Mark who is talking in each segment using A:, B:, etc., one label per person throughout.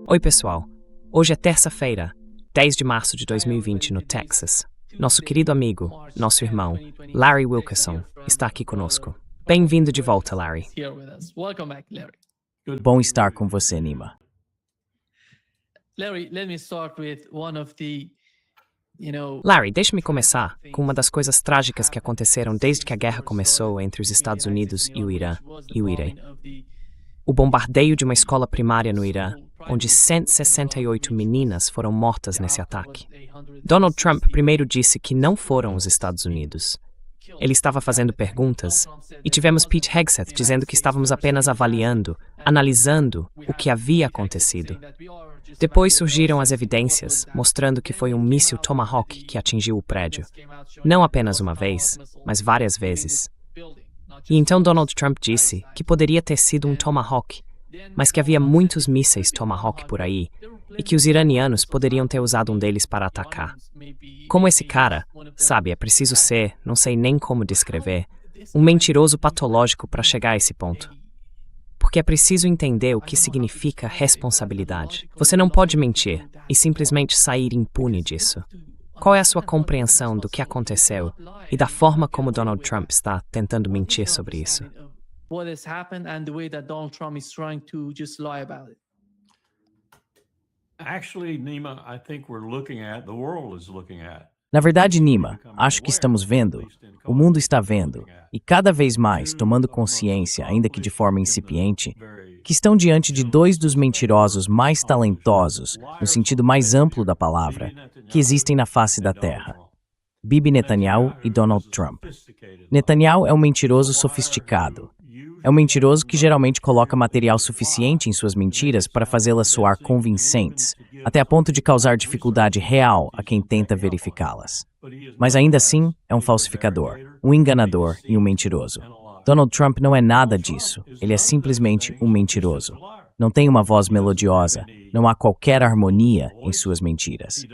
A: Oi, pessoal. Hoje é terça-feira, 10 de março de 2020, no Texas. Nosso querido amigo, nosso irmão, Larry Wilkerson, está aqui conosco. Bem-vindo de volta, Larry.
B: Bom estar com você, Nima.
A: Larry, deixe-me começar com uma das coisas trágicas que aconteceram desde que a guerra começou entre os Estados Unidos e o Irã e o Iraque. O bombardeio de uma escola primária no Irã, onde 168 meninas foram mortas nesse ataque. Donald Trump primeiro disse que não foram os Estados Unidos. Ele estava fazendo perguntas, e tivemos Pete Hegseth dizendo que estávamos apenas avaliando, analisando o que havia acontecido. Depois surgiram as evidências, mostrando que foi um míssil Tomahawk que atingiu o prédio. Não apenas uma vez, mas várias vezes. E então Donald Trump disse que poderia ter sido um Tomahawk, mas que havia muitos mísseis Tomahawk por aí, e que os iranianos poderiam ter usado um deles para atacar. Como esse cara, sabe, é preciso ser, não sei nem como descrever, um mentiroso patológico para chegar a esse ponto. Porque é preciso entender o que significa responsabilidade. Você não pode mentir e simplesmente sair impune disso. Qual é a sua compreensão do que aconteceu e da forma como Donald Trump está tentando mentir sobre isso?
B: Na verdade, Nima, acho que estamos vendo, o mundo está vendo, e cada vez mais tomando consciência, ainda que de forma incipiente, que estão diante de dois dos mentirosos mais talentosos, no sentido mais amplo da palavra, que existem na face da Terra: Bibi Netanyahu e Donald Trump. Netanyahu é um mentiroso sofisticado. É um mentiroso que geralmente coloca material suficiente em suas mentiras para fazê-las soar convincentes, até a ponto de causar dificuldade real a quem tenta verificá-las. Mas ainda assim, é um falsificador, um enganador e um mentiroso. Donald Trump não é nada disso. Ele é simplesmente um mentiroso. Não tem uma voz melodiosa, não há qualquer harmonia em suas mentiras.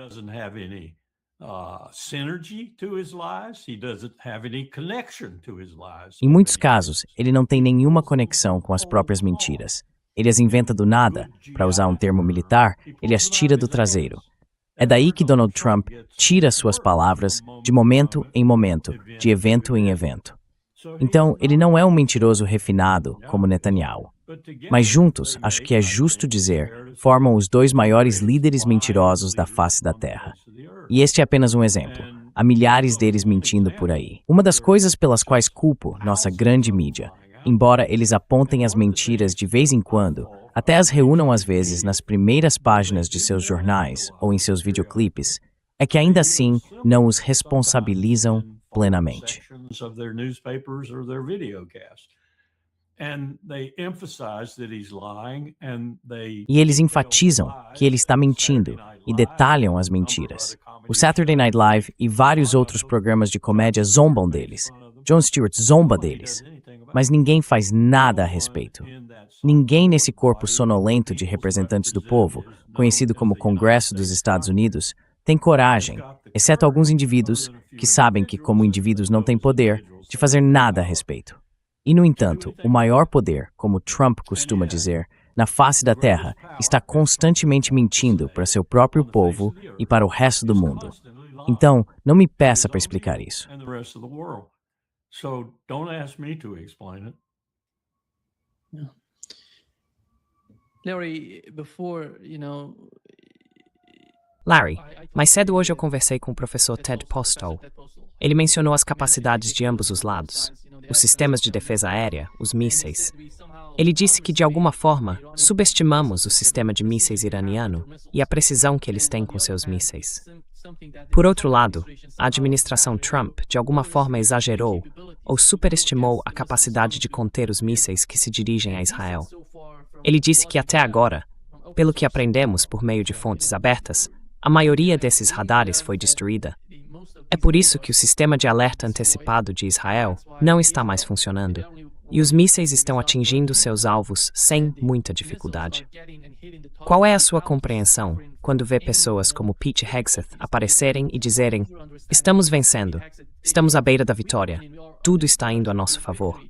B: Em muitos casos, ele não tem nenhuma conexão com as próprias mentiras. Ele as inventa do nada, para usar um termo militar, ele as tira do traseiro. É daí que Donald Trump tira suas palavras de momento em momento, de evento em evento. Então, ele não é um mentiroso refinado, como Netanyahu. Mas juntos, acho que é justo dizer, formam os dois maiores líderes mentirosos da face da Terra. E este é apenas um exemplo. Há milhares deles mentindo por aí. Uma das coisas pelas quais culpo nossa grande mídia, embora eles apontem as mentiras de vez em quando, até as reúnam às vezes nas primeiras páginas de seus jornais ou em seus videoclipes, é que ainda assim não os responsabilizam plenamente. E eles enfatizam que ele está mentindo e detalham as mentiras. O Saturday Night Live e vários outros programas de comédia zombam deles. Jon Stewart zomba deles. Mas ninguém faz nada a respeito. Ninguém nesse corpo sonolento de representantes do povo, conhecido como Congresso dos Estados Unidos, tem coragem, exceto alguns indivíduos que sabem que, como indivíduos, não têm poder, de fazer nada a respeito. E, no entanto, o maior poder, como Trump costuma dizer, na face da Terra, está constantemente mentindo para seu próprio povo e para o resto do mundo. Então, não me peça para explicar isso.
A: Larry, mais cedo hoje eu conversei com o professor Ted Postol. Ele mencionou as capacidades de ambos os lados, os sistemas de defesa aérea, os mísseis. Ele disse que, de alguma forma, subestimamos o sistema de mísseis iraniano e a precisão que eles têm com seus mísseis. Por outro lado, a administração Trump, de alguma forma, exagerou ou superestimou a capacidade de conter os mísseis que se dirigem a Israel. Ele disse que, até agora, pelo que aprendemos por meio de fontes abertas, a maioria desses radares foi destruída. É por isso que o sistema de alerta antecipado de Israel não está mais funcionando, e os mísseis estão atingindo seus alvos sem muita dificuldade. Qual é a sua compreensão quando vê pessoas como Pete Hegseth aparecerem e dizerem: estamos vencendo, estamos à beira da vitória, tudo está indo a nosso favor?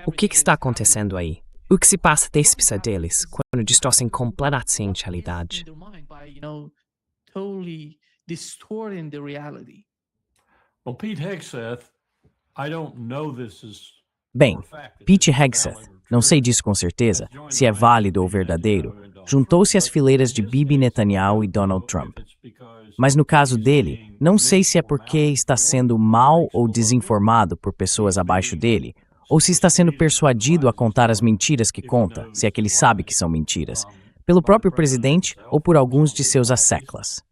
A: O que está acontecendo aí? O que se passa despisa deles quando distorcem completamente a realidade?
C: Well, Pete Hegseth, I don't know this is
B: Bem, Pete Hegseth, não sei disso com certeza, se é válido ou verdadeiro, juntou-se às fileiras de Bibi Netanyahu e Donald Trump. Mas no caso dele, não sei se é porque está sendo mal ou desinformado por pessoas abaixo dele, ou se está sendo persuadido a contar as mentiras que conta, se é que ele sabe que são mentiras, pelo próprio presidente ou por alguns de seus asseclas.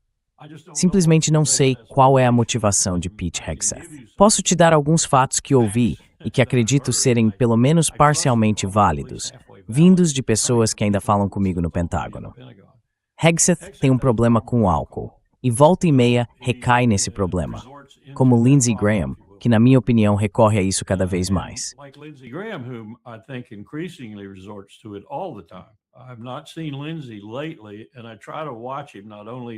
B: Simplesmente não sei qual é a motivação de Pete Hegseth. Posso te dar alguns fatos que ouvi e que acredito serem pelo menos parcialmente válidos, vindos de pessoas que ainda falam comigo no Pentágono. Hegseth tem um problema com o álcool, e volta e meia recai nesse problema, como Lindsey Graham, que na minha opinião recorre a isso cada vez mais.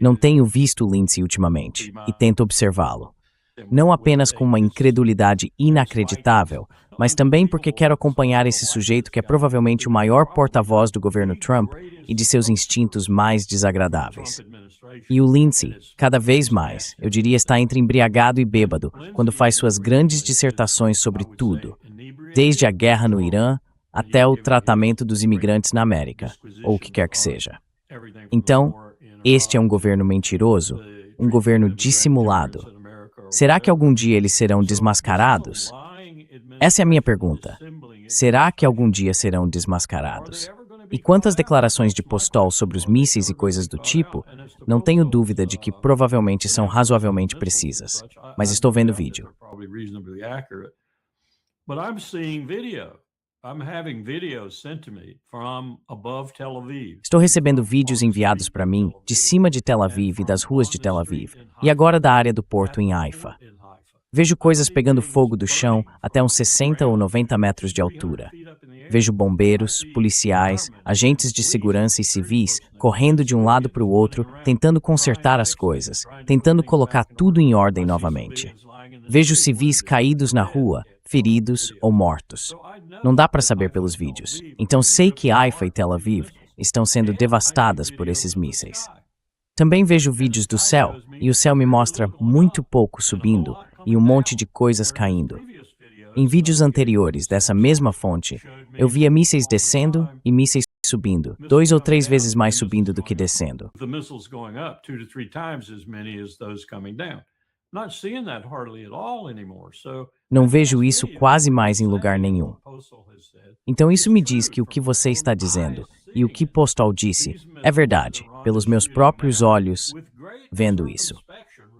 B: Não tenho visto Lindsey ultimamente, e tento observá-lo. Não apenas com uma incredulidade inacreditável, mas também porque quero acompanhar esse sujeito que é provavelmente o maior porta-voz do governo Trump e de seus instintos mais desagradáveis. E o Lindsey, cada vez mais, eu diria, está entre embriagado e bêbado quando faz suas grandes dissertações sobre tudo, desde a guerra no Irã até o tratamento dos imigrantes na América, ou o que quer que seja. Então, este é um governo mentiroso, um governo dissimulado. Será que algum dia eles serão desmascarados? Essa é a minha pergunta. Será que algum dia serão desmascarados? E quantas declarações de Postol sobre os mísseis e coisas do tipo, não tenho dúvida de que provavelmente são razoavelmente precisas. Mas estou vendo vídeo. Estou recebendo vídeos enviados para mim de cima de Tel Aviv e das ruas de Tel Aviv, e agora da área do porto em Haifa. Vejo coisas pegando fogo do chão até uns 60 ou 90 metros de altura. Vejo bombeiros, policiais, agentes de segurança e civis correndo de um lado para o outro, tentando consertar as coisas, tentando colocar tudo em ordem novamente. Vejo civis caídos na rua, feridos ou mortos. Não dá para saber pelos vídeos. Então sei que Haifa e Tel Aviv estão sendo devastadas por esses mísseis. Também vejo vídeos do céu, e o céu me mostra muito pouco subindo e um monte de coisas caindo. Em vídeos anteriores dessa mesma fonte, eu via mísseis descendo e mísseis subindo, 2 ou 3 vezes mais subindo do que descendo. Não vejo isso quase mais em lugar nenhum. Então isso me diz que o que você está dizendo e o que Postol disse é verdade, pelos meus próprios olhos, vendo isso.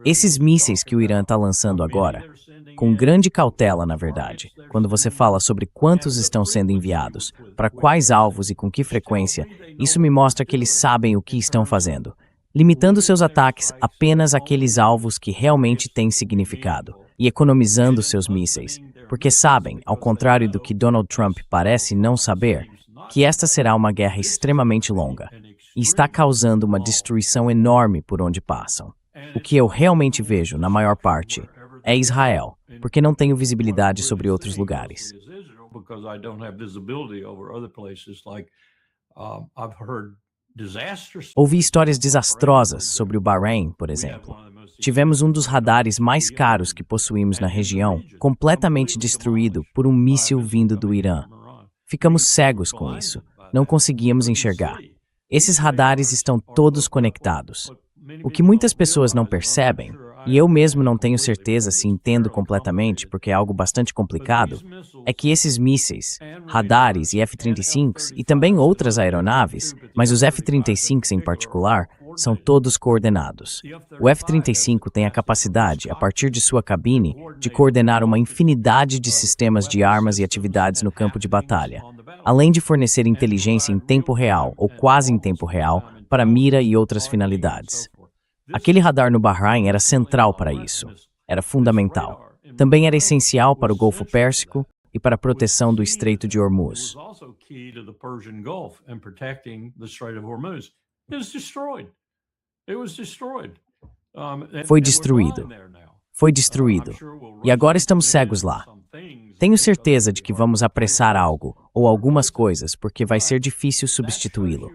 B: Esses mísseis que o Irã está lançando agora, com grande cautela, na verdade, quando você fala sobre quantos estão sendo enviados, para quais alvos e com que frequência, isso me mostra que eles sabem o que estão fazendo, limitando seus ataques apenas àqueles alvos que realmente têm significado e economizando seus mísseis, porque sabem, ao contrário do que Donald Trump parece não saber, que esta será uma guerra extremamente longa e está causando uma destruição enorme por onde passam. O que eu realmente vejo, na maior parte, é Israel, porque não tenho visibilidade sobre outros lugares. Ouvi histórias desastrosas sobre o Bahrein, por exemplo. Tivemos um dos radares mais caros que possuímos na região completamente destruído por um míssil vindo do Irã. Ficamos cegos com isso. Não conseguíamos enxergar. Esses radares estão todos conectados. O que muitas pessoas não percebem, e eu mesmo não tenho certeza se entendo completamente porque é algo bastante complicado, é que esses mísseis, radares e F-35s e também outras aeronaves, mas os F-35s em particular, são todos coordenados. O F-35 tem a capacidade, a partir de sua cabine, de coordenar uma infinidade de sistemas de armas e atividades no campo de batalha, além de fornecer inteligência em tempo real ou quase em tempo real para mira e outras finalidades. Aquele radar no Bahrein era central para isso. Era fundamental. Também era essencial para o Golfo Pérsico e para a proteção do Estreito de Hormuz. Foi destruído. Foi destruído. E agora estamos cegos lá. Tenho certeza de que vamos apressar algo, ou algumas coisas, porque vai ser difícil substituí-lo.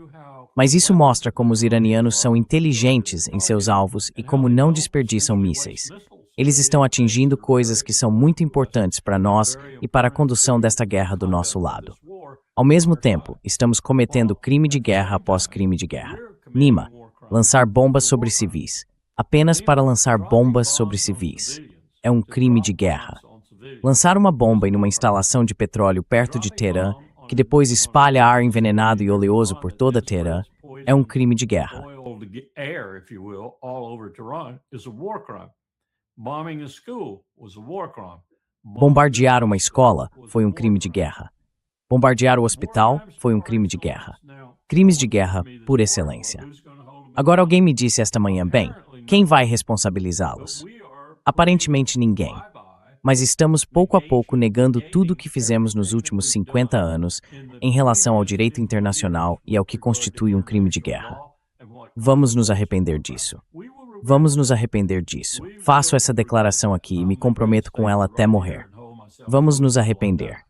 B: Mas isso mostra como os iranianos são inteligentes em seus alvos e como não desperdiçam mísseis. Eles estão atingindo coisas que são muito importantes para nós e para a condução desta guerra do nosso lado. Ao mesmo tempo, estamos cometendo crime de guerra após crime de guerra. Nima, lançar bombas sobre civis. Apenas para lançar bombas sobre civis. É um crime de guerra. Lançar uma bomba em uma instalação de petróleo perto de Teherã, que depois espalha ar envenenado e oleoso por toda Teherã, é um crime de guerra. Bombardear uma escola foi um crime de guerra. Bombardear o hospital foi um crime de guerra. Crimes de guerra por excelência. Agora alguém me disse esta manhã, bem, quem vai responsabilizá-los? Aparentemente ninguém. Mas estamos pouco a pouco negando tudo o que fizemos nos últimos 50 anos em relação ao direito internacional e ao que constitui um crime de guerra. Vamos nos arrepender disso. Vamos nos arrepender disso. Faço essa declaração aqui e me comprometo com ela até morrer. Vamos nos arrepender.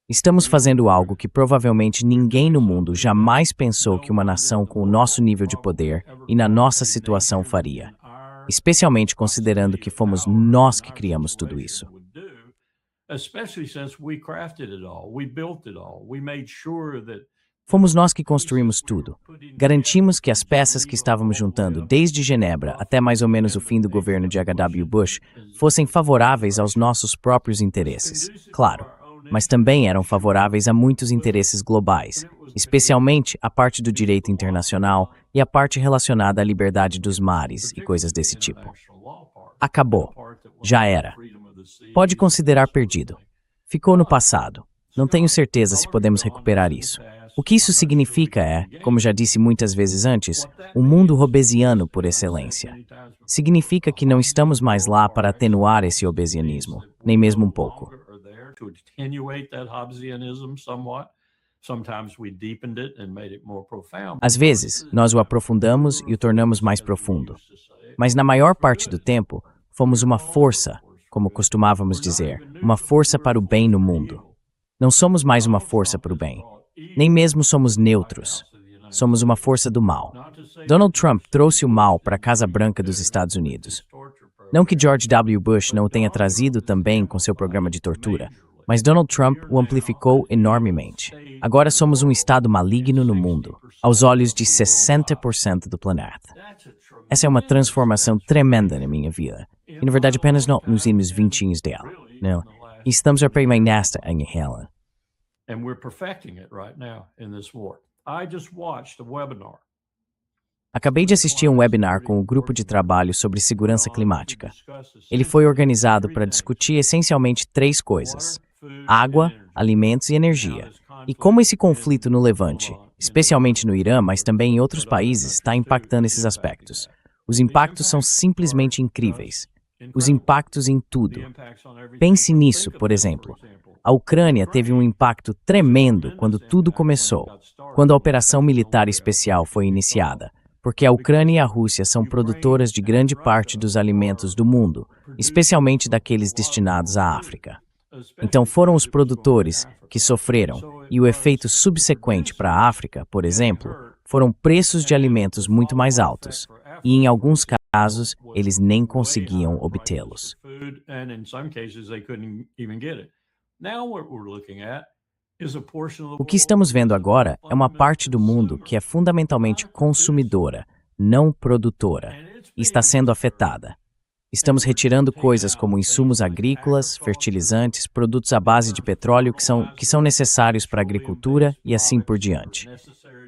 B: Estamos fazendo algo que provavelmente ninguém no mundo jamais pensou que uma nação com o nosso nível de poder e na nossa situação faria. Especialmente considerando que fomos nós que criamos tudo isso. Fomos nós que construímos tudo. Garantimos que as peças que estávamos juntando desde Genebra até mais ou menos o fim do governo de H.W. Bush fossem favoráveis aos nossos próprios interesses, claro, mas também eram favoráveis a muitos interesses globais, especialmente a parte do direito internacional e a parte relacionada à liberdade dos mares e coisas desse tipo. Acabou. Já era. Pode considerar perdido. Ficou no passado. Não tenho certeza se podemos recuperar isso. O que isso significa é, como já disse muitas vezes antes, um mundo robesiano por excelência. Significa que não estamos mais lá para atenuar esse obesianismo, nem mesmo um pouco. Às vezes, nós o aprofundamos e o tornamos mais profundo. Mas na maior parte do tempo, fomos uma força, como costumávamos dizer, uma força para o bem no mundo. Não somos mais uma força para o bem. Nem mesmo somos neutros. Somos uma força do mal. Donald Trump trouxe o mal para a Casa Branca dos Estados Unidos. Não que George W. Bush não o tenha trazido também com seu programa de tortura, mas Donald Trump o amplificou enormemente. Agora somos um estado maligno no mundo, aos olhos de 60% do planeta. Essa é uma transformação tremenda na minha vida. E, na verdade, apenas nos últimos 20 anos dela. Não. E estamos a aprender nesta em ela.
C: And we're perfecting it right now in this war. I just watched a webinar.
B: Acabei de assistir a um webinar com o grupo de trabalho sobre segurança climática. Ele foi organizado para discutir essencialmente 3 coisas: água, alimentos e energia. E como esse conflito no Levante, especialmente no Irã, mas também em outros países, está impactando esses aspectos. Os impactos são simplesmente incríveis. Os impactos em tudo. Pense nisso, por exemplo. A Ucrânia teve um impacto tremendo quando tudo começou, quando a operação militar especial foi iniciada, porque a Ucrânia e a Rússia são produtoras de grande parte dos alimentos do mundo, especialmente daqueles destinados à África. Então foram os produtores que sofreram, e o efeito subsequente para a África, por exemplo, foram preços de alimentos muito mais altos, e em alguns casos eles nem conseguiam obtê-los. O que estamos vendo agora é uma parte do mundo que é fundamentalmente consumidora, não produtora, e está sendo afetada. Estamos retirando coisas como insumos agrícolas, fertilizantes, produtos à base de petróleo que são necessários para a agricultura e assim por diante.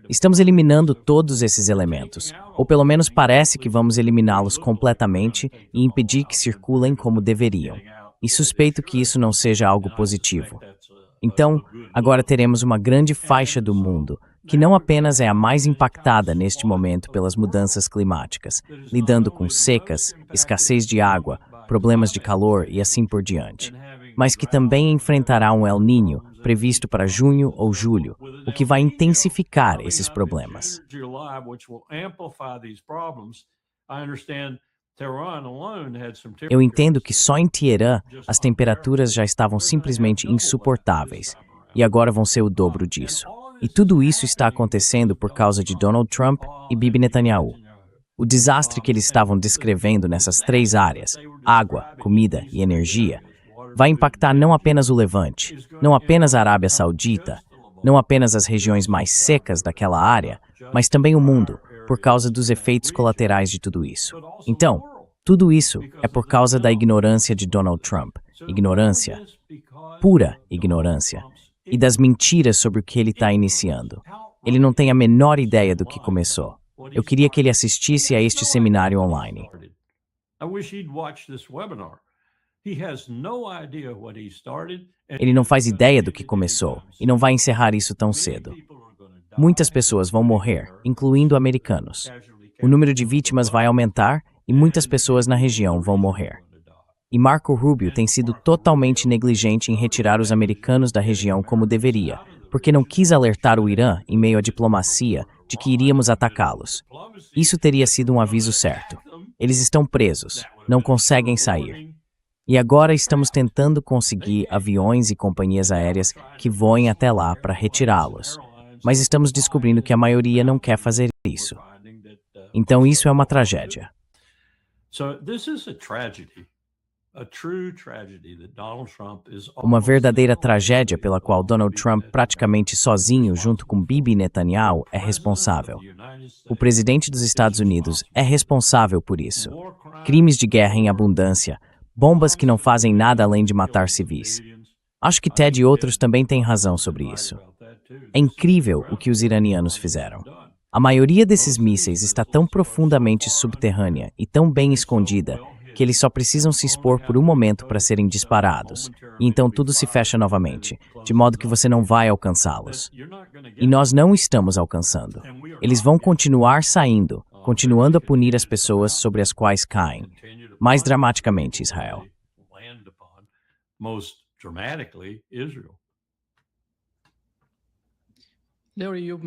B: Estamos eliminando todos esses elementos, ou pelo menos parece que vamos eliminá-los completamente e impedir que circulem como deveriam. E suspeito que isso não seja algo positivo. Então, agora teremos uma grande faixa do mundo, que não apenas é a mais impactada neste momento pelas mudanças climáticas, lidando com secas, escassez de água, problemas de calor e assim por diante, mas que também enfrentará um El Niño previsto para junho ou julho, o que vai intensificar esses problemas. Eu entendo que só em Teherã as temperaturas já estavam simplesmente insuportáveis, e agora vão ser o dobro disso. E tudo isso está acontecendo por causa de Donald Trump e Bibi Netanyahu. O desastre que eles estavam descrevendo nessas três áreas, água, comida e energia, vai impactar não apenas o Levante, não apenas a Arábia Saudita, não apenas as regiões mais secas daquela área, mas também o mundo, por causa dos efeitos colaterais de tudo isso. Então, tudo isso é por causa da ignorância de Donald Trump, ignorância, pura ignorância, e das mentiras sobre o que ele está iniciando. Ele não tem a menor ideia do que começou. Eu queria que ele assistisse a este seminário online. Ele não faz ideia do que começou e não vai encerrar isso tão cedo. Muitas pessoas vão morrer, incluindo americanos. O número de vítimas vai aumentar e muitas pessoas na região vão morrer. E Marco Rubio tem sido totalmente negligente em retirar os americanos da região como deveria, porque não quis alertar o Irã, em meio à diplomacia, de que iríamos atacá-los. Isso teria sido um aviso certo. Eles estão presos, não conseguem sair. E agora estamos tentando conseguir aviões e companhias aéreas que voem até lá para retirá-los. Mas estamos descobrindo que a maioria não quer fazer isso. Então isso é uma tragédia. Uma verdadeira tragédia pela qual Donald Trump, praticamente sozinho, junto com Bibi Netanyahu, é responsável. O presidente dos Estados Unidos é responsável por isso. Crimes de guerra em abundância, bombas que não fazem nada além de matar civis. Acho que Ted e outros também têm razão sobre isso. É incrível o que os iranianos fizeram. A maioria desses mísseis está tão profundamente subterrânea e tão bem escondida que eles só precisam se expor por um momento para serem disparados, e então tudo se fecha novamente, de modo que você não vai alcançá-los. E nós não estamos alcançando. Eles vão continuar saindo, continuando a punir as pessoas sobre as quais caem. Mais dramaticamente, Israel.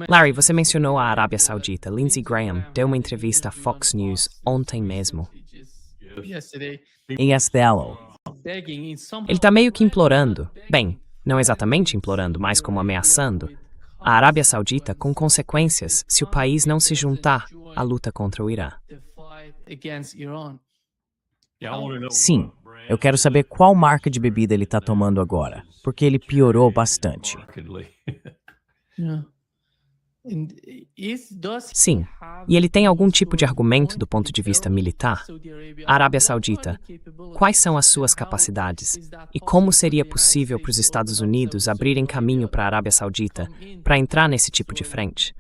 A: Larry, você mencionou a Arábia Saudita. Lindsey Graham deu uma entrevista à Fox News ontem mesmo.
B: Em SDL.
A: Ele está meio que implorando, bem, não exatamente implorando, mas como ameaçando, a Arábia Saudita com consequências se o país não se juntar à luta contra o Irã.
B: Sim, eu quero saber qual marca de bebida ele está tomando agora, porque ele piorou bastante.
A: Sim, e ele tem algum tipo de argumento do ponto de vista militar? A Arábia Saudita, quais são as suas capacidades? E como seria possível para os Estados Unidos abrirem caminho para a Arábia Saudita para entrar nesse tipo de frente?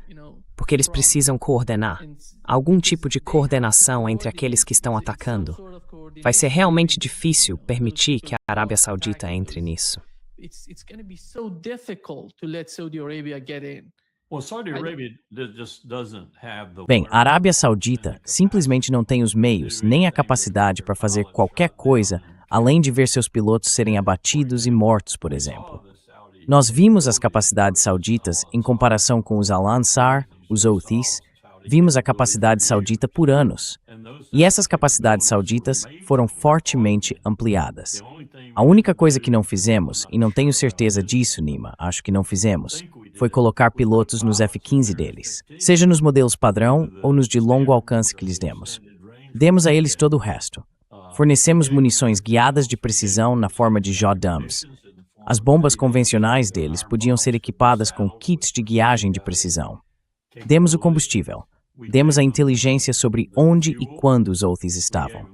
A: Porque eles precisam coordenar. Algum tipo de coordenação entre aqueles que estão atacando. Vai ser realmente difícil permitir que a Arábia Saudita entre nisso.
B: Bem, a Arábia Saudita simplesmente não tem os meios nem a capacidade para fazer qualquer coisa além de ver seus pilotos serem abatidos e mortos, por exemplo. Nós vimos as capacidades sauditas em comparação com os Al-Ansar, os Houthis, vimos a capacidade saudita por anos. E essas capacidades sauditas foram fortemente ampliadas. A única coisa que não fizemos, e não tenho certeza disso, Nima, acho que não fizemos, foi colocar pilotos nos F-15 deles, seja nos modelos padrão ou nos de longo alcance que lhes demos. Demos a eles todo o resto. Fornecemos munições guiadas de precisão na forma de JDAMs. As bombas convencionais deles podiam ser equipadas com kits de guiagem de precisão. Demos o combustível. Demos a inteligência sobre onde e quando os Houthis estavam.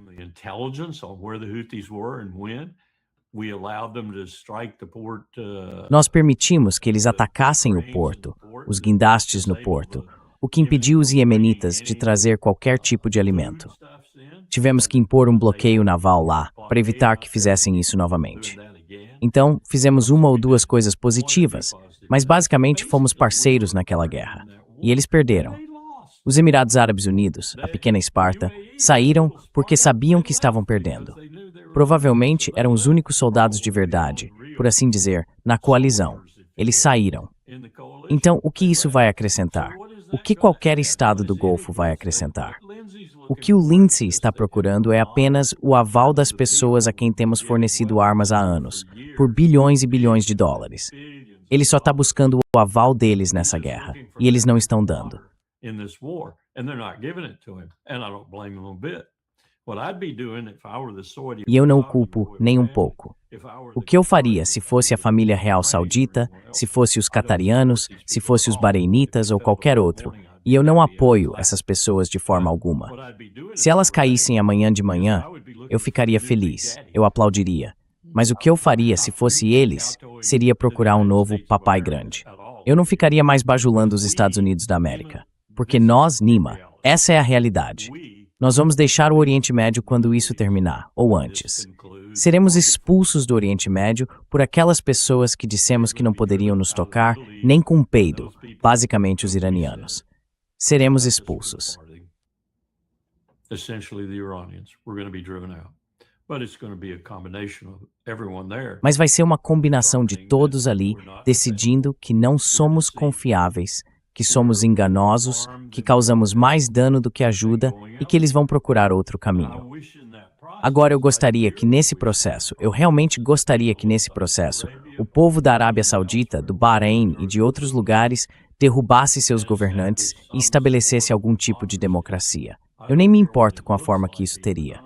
B: Nós permitimos que eles atacassem o porto, os guindastes no porto, o que impediu os iemenitas de trazer qualquer tipo de alimento. Tivemos que impor um bloqueio naval lá, para evitar que fizessem isso novamente. Então, fizemos uma ou duas coisas positivas, mas basicamente fomos parceiros naquela guerra. E eles perderam. Os Emirados Árabes Unidos, a pequena Esparta, saíram porque sabiam que estavam perdendo. Provavelmente eram os únicos soldados de verdade, por assim dizer, na coalizão. Eles saíram. Então, o que isso vai acrescentar? O que qualquer estado do Golfo vai acrescentar? O que o Lindsay está procurando é apenas o aval das pessoas a quem temos fornecido armas há anos, por bilhões e bilhões de dólares. Ele só está buscando o aval deles nessa guerra, e eles não estão dando. E eu não o culpo nem um pouco. O que eu faria se fosse a família real saudita, se fosse os qatarianos, se fosse os bahreinitas ou qualquer outro, e eu não apoio essas pessoas de forma alguma. Se elas caíssem amanhã de manhã, eu ficaria feliz, eu aplaudiria. Mas o que eu faria se fosse eles, seria procurar um novo papai grande. Eu não ficaria mais bajulando os Estados Unidos da América. Porque nós, Nima, essa é a realidade. Nós vamos deixar o Oriente Médio quando isso terminar, ou antes. Seremos expulsos do Oriente Médio por aquelas pessoas que dissemos que não poderiam nos tocar, nem com um peido, basicamente os iranianos. Seremos expulsos. Mas vai ser uma combinação de todos ali decidindo que não somos confiáveis, que somos enganosos, que causamos mais dano do que ajuda e que eles vão procurar outro caminho. Agora eu realmente gostaria que nesse processo, o povo da Arábia Saudita, do Bahrein e de outros lugares derrubasse seus governantes e estabelecesse algum tipo de democracia. Eu nem me importo com a forma que isso teria.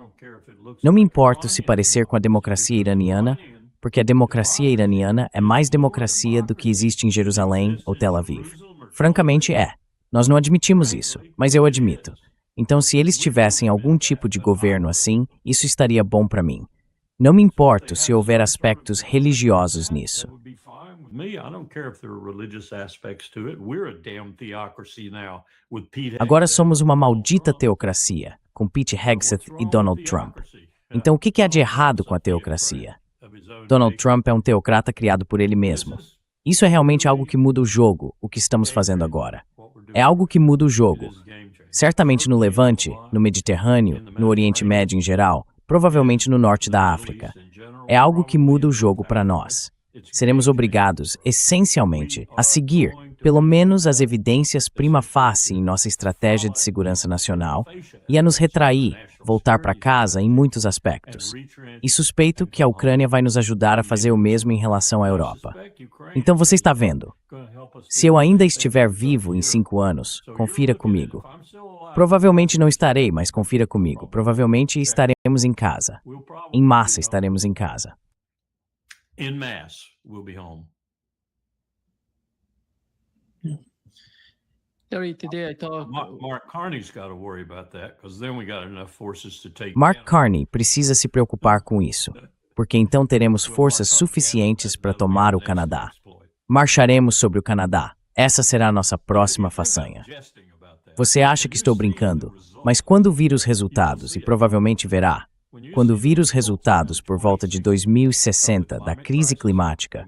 B: Não me importo se parecer com a democracia iraniana, porque a democracia iraniana é mais democracia do que existe em Jerusalém ou Tel Aviv. Francamente é. Nós não admitimos isso, mas eu admito. Então, se eles tivessem algum tipo de governo assim, isso estaria bom para mim. Não me importo se houver aspectos religiosos nisso. Agora somos uma maldita teocracia, com Pete Hegseth e Donald Trump. Então, o que há de errado com a teocracia? Donald Trump é um teocrata criado por ele mesmo. Isso é realmente algo que muda o jogo, o que estamos fazendo agora. É algo que muda o jogo. Certamente no Levante, no Mediterrâneo, no Oriente Médio em geral, provavelmente no norte da África. É algo que muda o jogo para nós. Seremos obrigados, essencialmente, a seguir, pelo menos as evidências prima facie em nossa estratégia de segurança nacional e a nos retrair, voltar para casa em muitos aspectos. E suspeito que a Ucrânia vai nos ajudar a fazer o mesmo em relação à Europa. Então você está vendo. Se eu ainda estiver vivo em 5 anos, confira comigo. Provavelmente não estarei, mas confira comigo. Provavelmente estaremos em casa. Em massa estaremos em casa.
C: In mass, we'll be home. Mark Carney's got to worry about that, because then we got enough forces to take.
B: Mark Carney precisa se preocupar com isso, porque então teremos forças suficientes para tomar o Canadá. Marcharemos sobre o Canadá. Essa será a nossa próxima façanha. Você acha que estou brincando, mas quando vir os resultados, e provavelmente verá, quando vir os resultados por volta de 2060 da crise climática,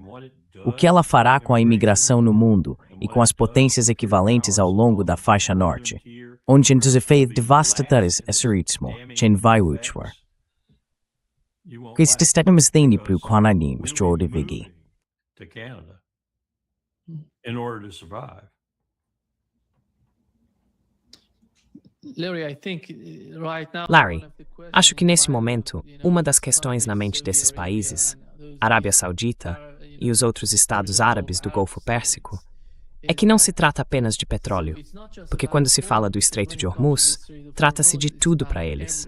B: o que ela fará com a imigração no mundo e com as potências equivalentes ao longo da faixa norte, onde os efeitos devastadores assuritismo, chen vai uchwar. Que estamos tendo para o Canadá, Mr. Odevigi.
C: To Canada, in order to survive.
A: Larry, acho que nesse momento, uma das questões na mente desses países, Arábia Saudita e os outros estados árabes do Golfo Pérsico, é que não se trata apenas de petróleo, porque quando se fala do Estreito de Hormuz, trata-se de tudo para eles.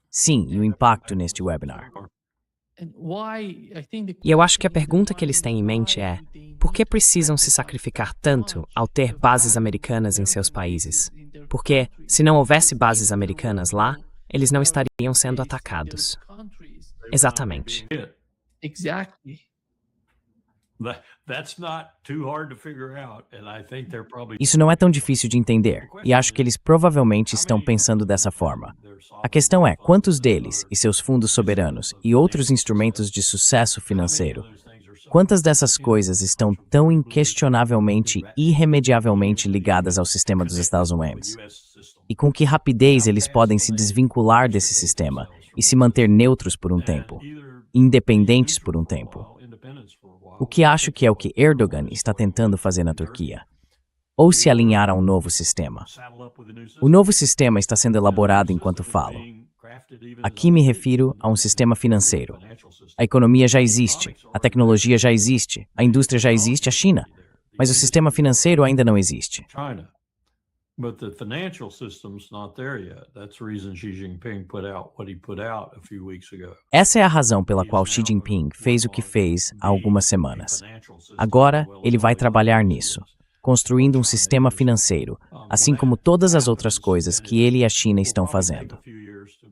B: Sim, e o impacto neste webinar.
A: E eu acho que a pergunta que eles têm em mente é: por que precisam se sacrificar tanto ao ter bases americanas em seus países? Porque, se não houvesse bases americanas lá, eles não estariam sendo atacados. Exatamente.
B: Isso não é tão difícil de entender, e acho que eles provavelmente estão pensando dessa forma. A questão é, quantos deles, e seus fundos soberanos, e outros instrumentos de sucesso financeiro, quantas dessas coisas estão tão inquestionavelmente, irremediavelmente ligadas ao sistema dos Estados Unidos? E com que rapidez eles podem se desvincular desse sistema e se manter neutros por um tempo, independentes por um tempo? O que acho que é o que Erdogan está tentando fazer na Turquia. ou se alinhar a um novo sistema. O novo sistema está sendo elaborado enquanto falo. Aqui me refiro a um sistema financeiro. A economia já existe, a tecnologia já existe, a indústria já existe, a China. Mas o sistema financeiro ainda não existe.
C: But the financial system's not there yet. That's the reason Xi Jinping put out what he put out a few weeks ago.
B: Essa é a razão pela qual Xi Jinping fez o que fez há algumas semanas. Agora, ele vai trabalhar nisso, construindo um sistema financeiro, assim como todas as outras coisas que ele e a China estão fazendo.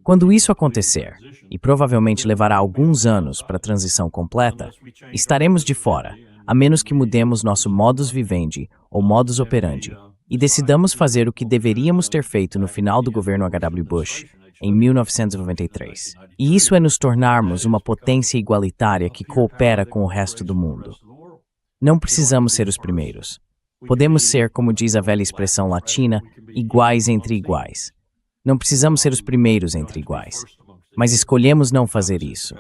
B: Quando isso acontecer, e provavelmente levará alguns anos para a transição completa, estaremos de fora, a menos que mudemos nosso modus vivendi ou modus operandi, e decidamos fazer o que deveríamos ter feito no final do governo H.W. Bush, em 1993. E isso é nos tornarmos uma potência igualitária que coopera com o resto do mundo. Não precisamos ser os primeiros. Podemos ser, como diz a velha expressão latina, iguais entre iguais. Não precisamos ser os primeiros entre iguais. Mas escolhemos não fazer isso.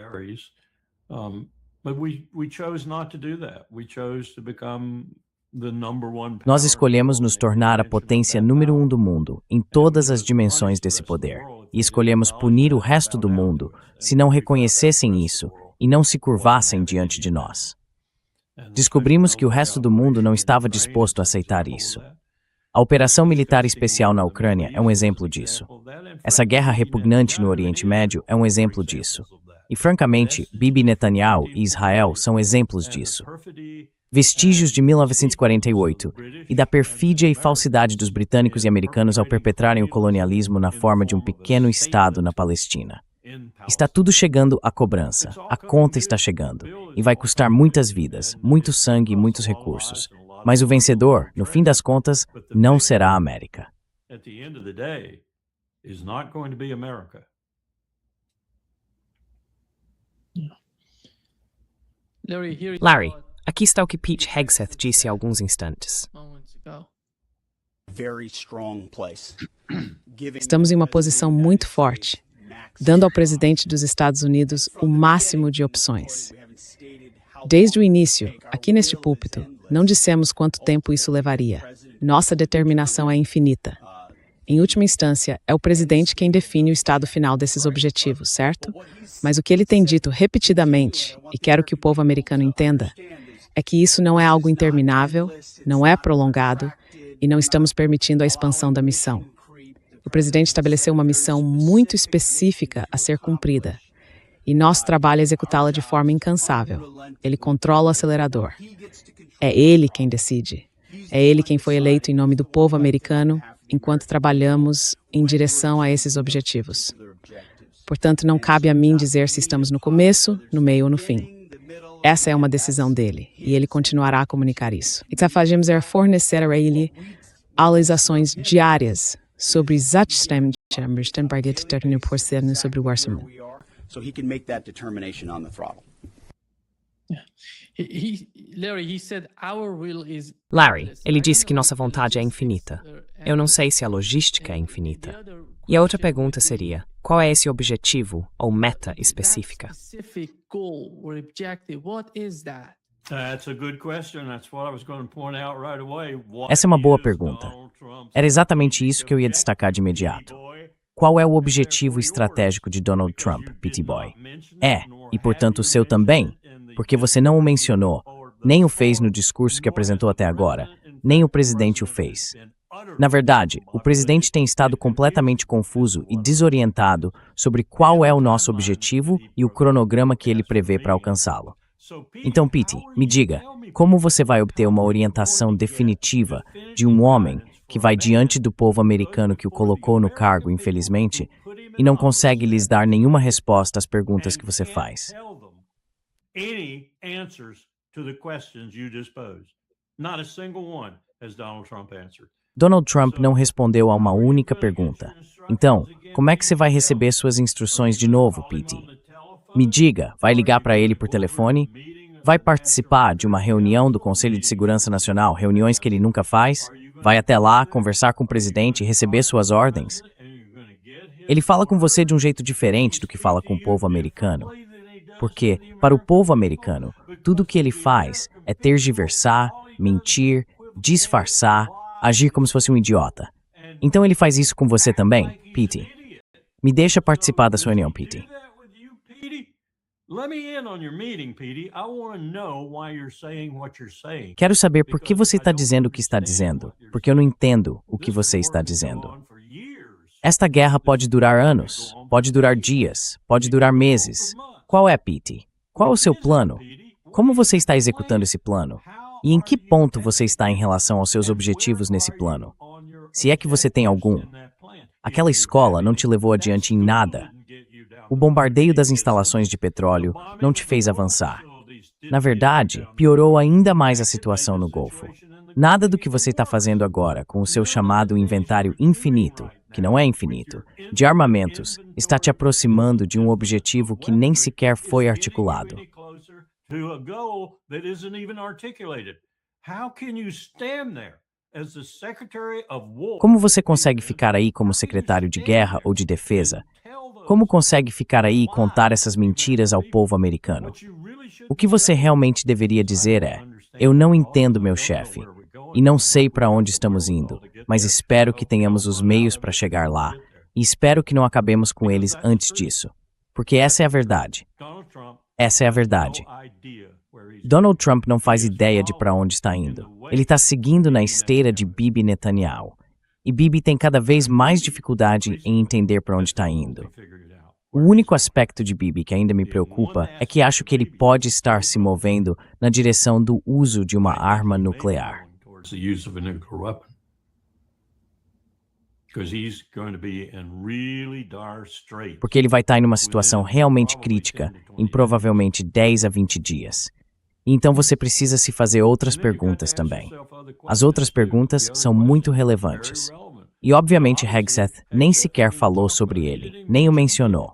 B: Nós escolhemos nos tornar a potência número 1 do mundo, em todas as dimensões desse poder, e escolhemos punir o resto do mundo se não reconhecessem isso e não se curvassem diante de nós. Descobrimos que o resto do mundo não estava disposto a aceitar isso. A operação militar especial na Ucrânia é um exemplo disso. Essa guerra repugnante no Oriente Médio é um exemplo disso. E, francamente, Bibi Netanyahu e Israel são exemplos disso. Vestígios de 1948 e da perfídia e falsidade dos britânicos e americanos ao perpetrarem o colonialismo na forma de um pequeno estado na Palestina. Está tudo chegando à cobrança, a conta está chegando, e vai custar muitas vidas, muito sangue e muitos recursos. Mas o vencedor, no fim das contas, não será a América.
A: Larry, aqui está o que Pete Hegseth disse há alguns instantes.
D: Estamos em uma posição muito forte, dando ao presidente dos Estados Unidos o máximo de opções. Desde o início, aqui neste púlpito, não dissemos quanto tempo isso levaria. Nossa determinação é infinita. Em última instância, é o presidente quem define o estado final desses objetivos, certo? Mas o que ele tem dito repetidamente, e quero que o povo americano entenda, é que isso não é algo interminável, não é prolongado, e não estamos permitindo a expansão da missão. O presidente estabeleceu uma missão muito específica a ser cumprida, e nosso trabalho é executá-la de forma incansável. Ele controla o acelerador. É ele quem decide. É ele quem foi eleito em nome do povo americano, enquanto trabalhamos em direção a esses objetivos. Portanto, não cabe a mim dizer se estamos no começo, no meio ou no fim. Essa é uma decisão dele, e ele continuará a comunicar isso. E fazemos é fornecer a ele atualizações diárias sobre exatamente sobre o orçamento.
E: So he can make that determination on the throttle.
A: Larry, ele disse que nossa vontade é infinita. Eu não sei se a logística é infinita. E a outra pergunta seria, qual é esse objetivo ou meta específica?
B: Essa é uma boa pergunta. Era exatamente isso que eu ia destacar de imediato. Qual é o objetivo estratégico de Donald Trump, Pity Boy? E portanto o seu também, porque você não o mencionou, nem o fez no discurso que apresentou até agora, nem o presidente o fez. Na verdade, o presidente tem estado completamente confuso e desorientado sobre qual é o nosso objetivo e o cronograma que ele prevê para alcançá-lo. Então, Pete, me diga, como você vai obter uma orientação definitiva de um homem que vai diante do povo americano que o colocou no cargo, infelizmente, e não consegue lhes dar nenhuma resposta às perguntas que você faz? Donald Trump não respondeu a uma única pergunta. Então, como é que você vai receber suas instruções de novo, Pete? Me diga, vai ligar para ele por telefone? Vai participar de uma reunião do Conselho de Segurança Nacional, reuniões que ele nunca faz? Vai até lá, conversar com o presidente e receber suas ordens? Ele fala com você de um jeito diferente do que fala com o povo americano. Porque, para o povo americano, tudo o que ele faz é tergiversar, mentir, disfarçar, agir como se fosse um idiota. Então ele faz isso com você também, Pete? Me deixa participar da sua reunião, Pete. Quero saber por que você está dizendo o que está dizendo, porque eu não entendo o que você está dizendo. Esta guerra pode durar anos, pode durar dias, pode durar meses. Qual é, Pete? Qual é o seu plano? Como você está executando esse plano? E em que ponto você está em relação aos seus objetivos nesse plano? Se é que você tem algum. Aquela escola não te levou adiante em nada. O bombardeio das instalações de petróleo não te fez avançar. Na verdade, piorou ainda mais a situação no Golfo. Nada do que você está fazendo agora com o seu chamado inventário infinito, que não é infinito, de armamentos, está te aproximando de um objetivo que nem sequer foi articulado. Como você consegue ficar aí como secretário de guerra ou de defesa? Como consegue ficar aí e contar essas mentiras ao povo americano? O que você realmente deveria dizer é: eu não entendo meu chefe, e não sei para onde estamos indo, mas espero que tenhamos os meios para chegar lá, e espero que não acabemos com eles antes disso. Porque essa é a verdade. Essa é a verdade. Donald Trump não faz ideia de para onde está indo. Ele está seguindo na esteira de Bibi Netanyahu. E Bibi tem cada vez mais dificuldade em entender para onde está indo. O único aspecto de Bibi que ainda me preocupa é que acho que ele pode estar se movendo na direção do uso de uma arma nuclear. Porque ele vai estar em uma situação realmente crítica em provavelmente 10 a 20 dias. Então você precisa se fazer outras perguntas também. As outras perguntas são muito relevantes. E obviamente Hegseth nem sequer falou sobre ele, nem o mencionou.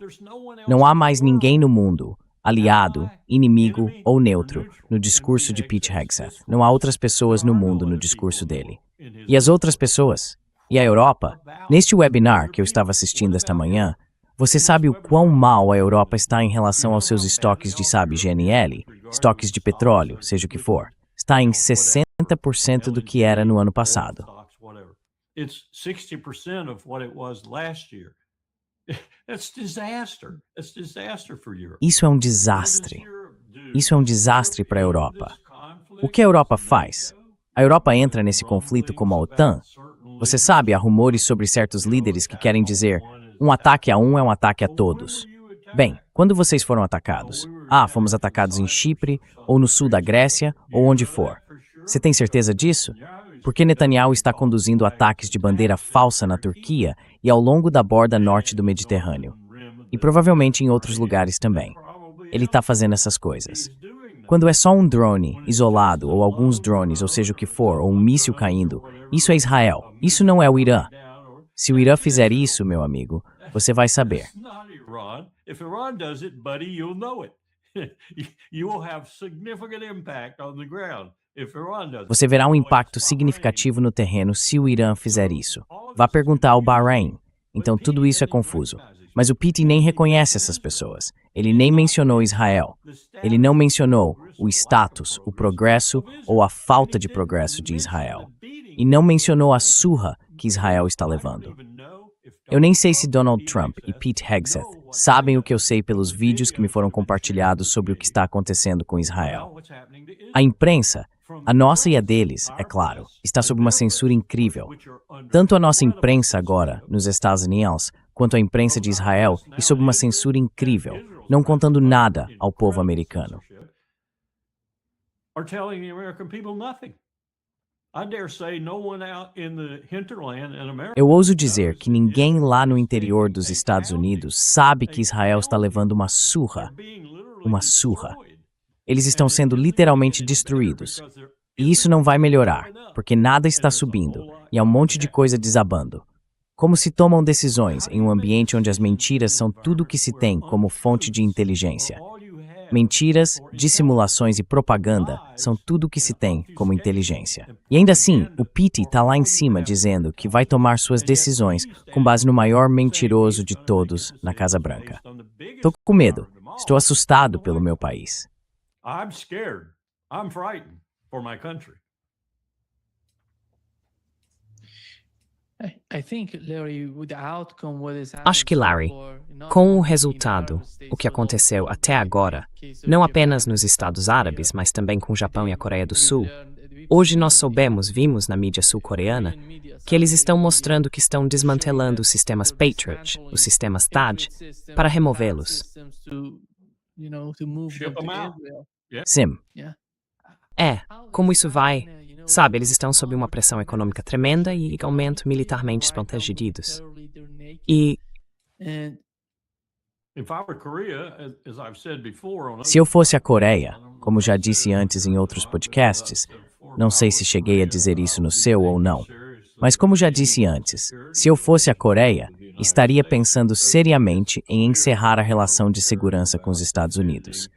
B: Não há mais ninguém no mundo, aliado, inimigo ou neutro, no discurso de Pete Hegseth. Não há outras pessoas no mundo no discurso dele. E as outras pessoas? E a Europa? Neste webinar que eu estava assistindo esta manhã, você sabe o quão mal a Europa está em relação aos seus estoques de, GNL, estoques de petróleo, seja o que for. Está em 60% do que era no ano passado. Isso é um desastre. Isso é um desastre para a Europa. O que a Europa faz? A Europa entra nesse conflito como a OTAN. Você sabe, há rumores sobre certos líderes que querem dizer: um ataque a um é um ataque a todos. Bem, quando vocês foram atacados? Fomos atacados em Chipre, ou no sul da Grécia, ou onde for. Você tem certeza disso? Porque Netanyahu está conduzindo ataques de bandeira falsa na Turquia e ao longo da borda norte do Mediterrâneo. E provavelmente em outros lugares também. Ele está fazendo essas coisas. Quando é só um drone isolado, ou alguns drones, ou seja o que for, ou um míssil caindo, isso é Israel. Isso não é o Irã. Se o Irã fizer isso, meu amigo, você vai saber. Você verá um impacto significativo no terreno se o Irã fizer isso. Vá perguntar ao Bahrein. Então tudo isso é confuso. Mas o Pete nem reconhece essas pessoas. Ele nem mencionou Israel. Ele não mencionou o status, o progresso ou a falta de progresso de Israel. E não mencionou a surra que Israel está levando. Eu nem sei se Donald Trump e Pete Hegseth sabem o que eu sei pelos vídeos que me foram compartilhados sobre o que está acontecendo com Israel. A imprensa, a nossa e a deles, é claro, está sob uma censura incrível. Tanto a nossa imprensa agora, nos Estados Unidos, quanto a imprensa de Israel, e sob uma censura incrível, não contando nada ao povo americano. Eu ouso dizer que ninguém lá no interior dos Estados Unidos sabe que Israel está levando uma surra. Uma surra. Eles estão sendo literalmente destruídos. E isso não vai melhorar, porque nada está subindo e há um monte de coisa desabando. Como se tomam decisões em um ambiente onde as mentiras são tudo o que se tem como fonte de inteligência? Mentiras, dissimulações e propaganda são tudo o que se tem como inteligência. E ainda assim, o Pete está lá em cima dizendo que vai tomar suas decisões com base no maior mentiroso de todos na Casa Branca. Estou com medo. Estou assustado pelo meu país.
C: I'm scared. I'm frightened for my country.
A: Acho que, Larry, com o resultado, o que aconteceu até agora, não apenas nos Estados Árabes, mas também com o Japão e a Coreia do Sul, hoje nós vimos na mídia sul-coreana, que eles estão mostrando que estão desmantelando os sistemas Patriot, os sistemas THAAD, para removê-los.
C: Ship 'em out.
B: Sim.
A: Como isso vai? Sabe, eles estão sob uma pressão econômica tremenda e igualmente militarmente desprotegidos. E
C: If I were Korea, as I've said before, on
B: Se eu fosse a Coreia, como já disse antes em outros podcasts, não sei se cheguei a dizer isso no seu ou não, mas como já disse antes, se eu fosse a Coreia, estaria pensando seriamente em encerrar a relação de segurança com os Estados Unidos.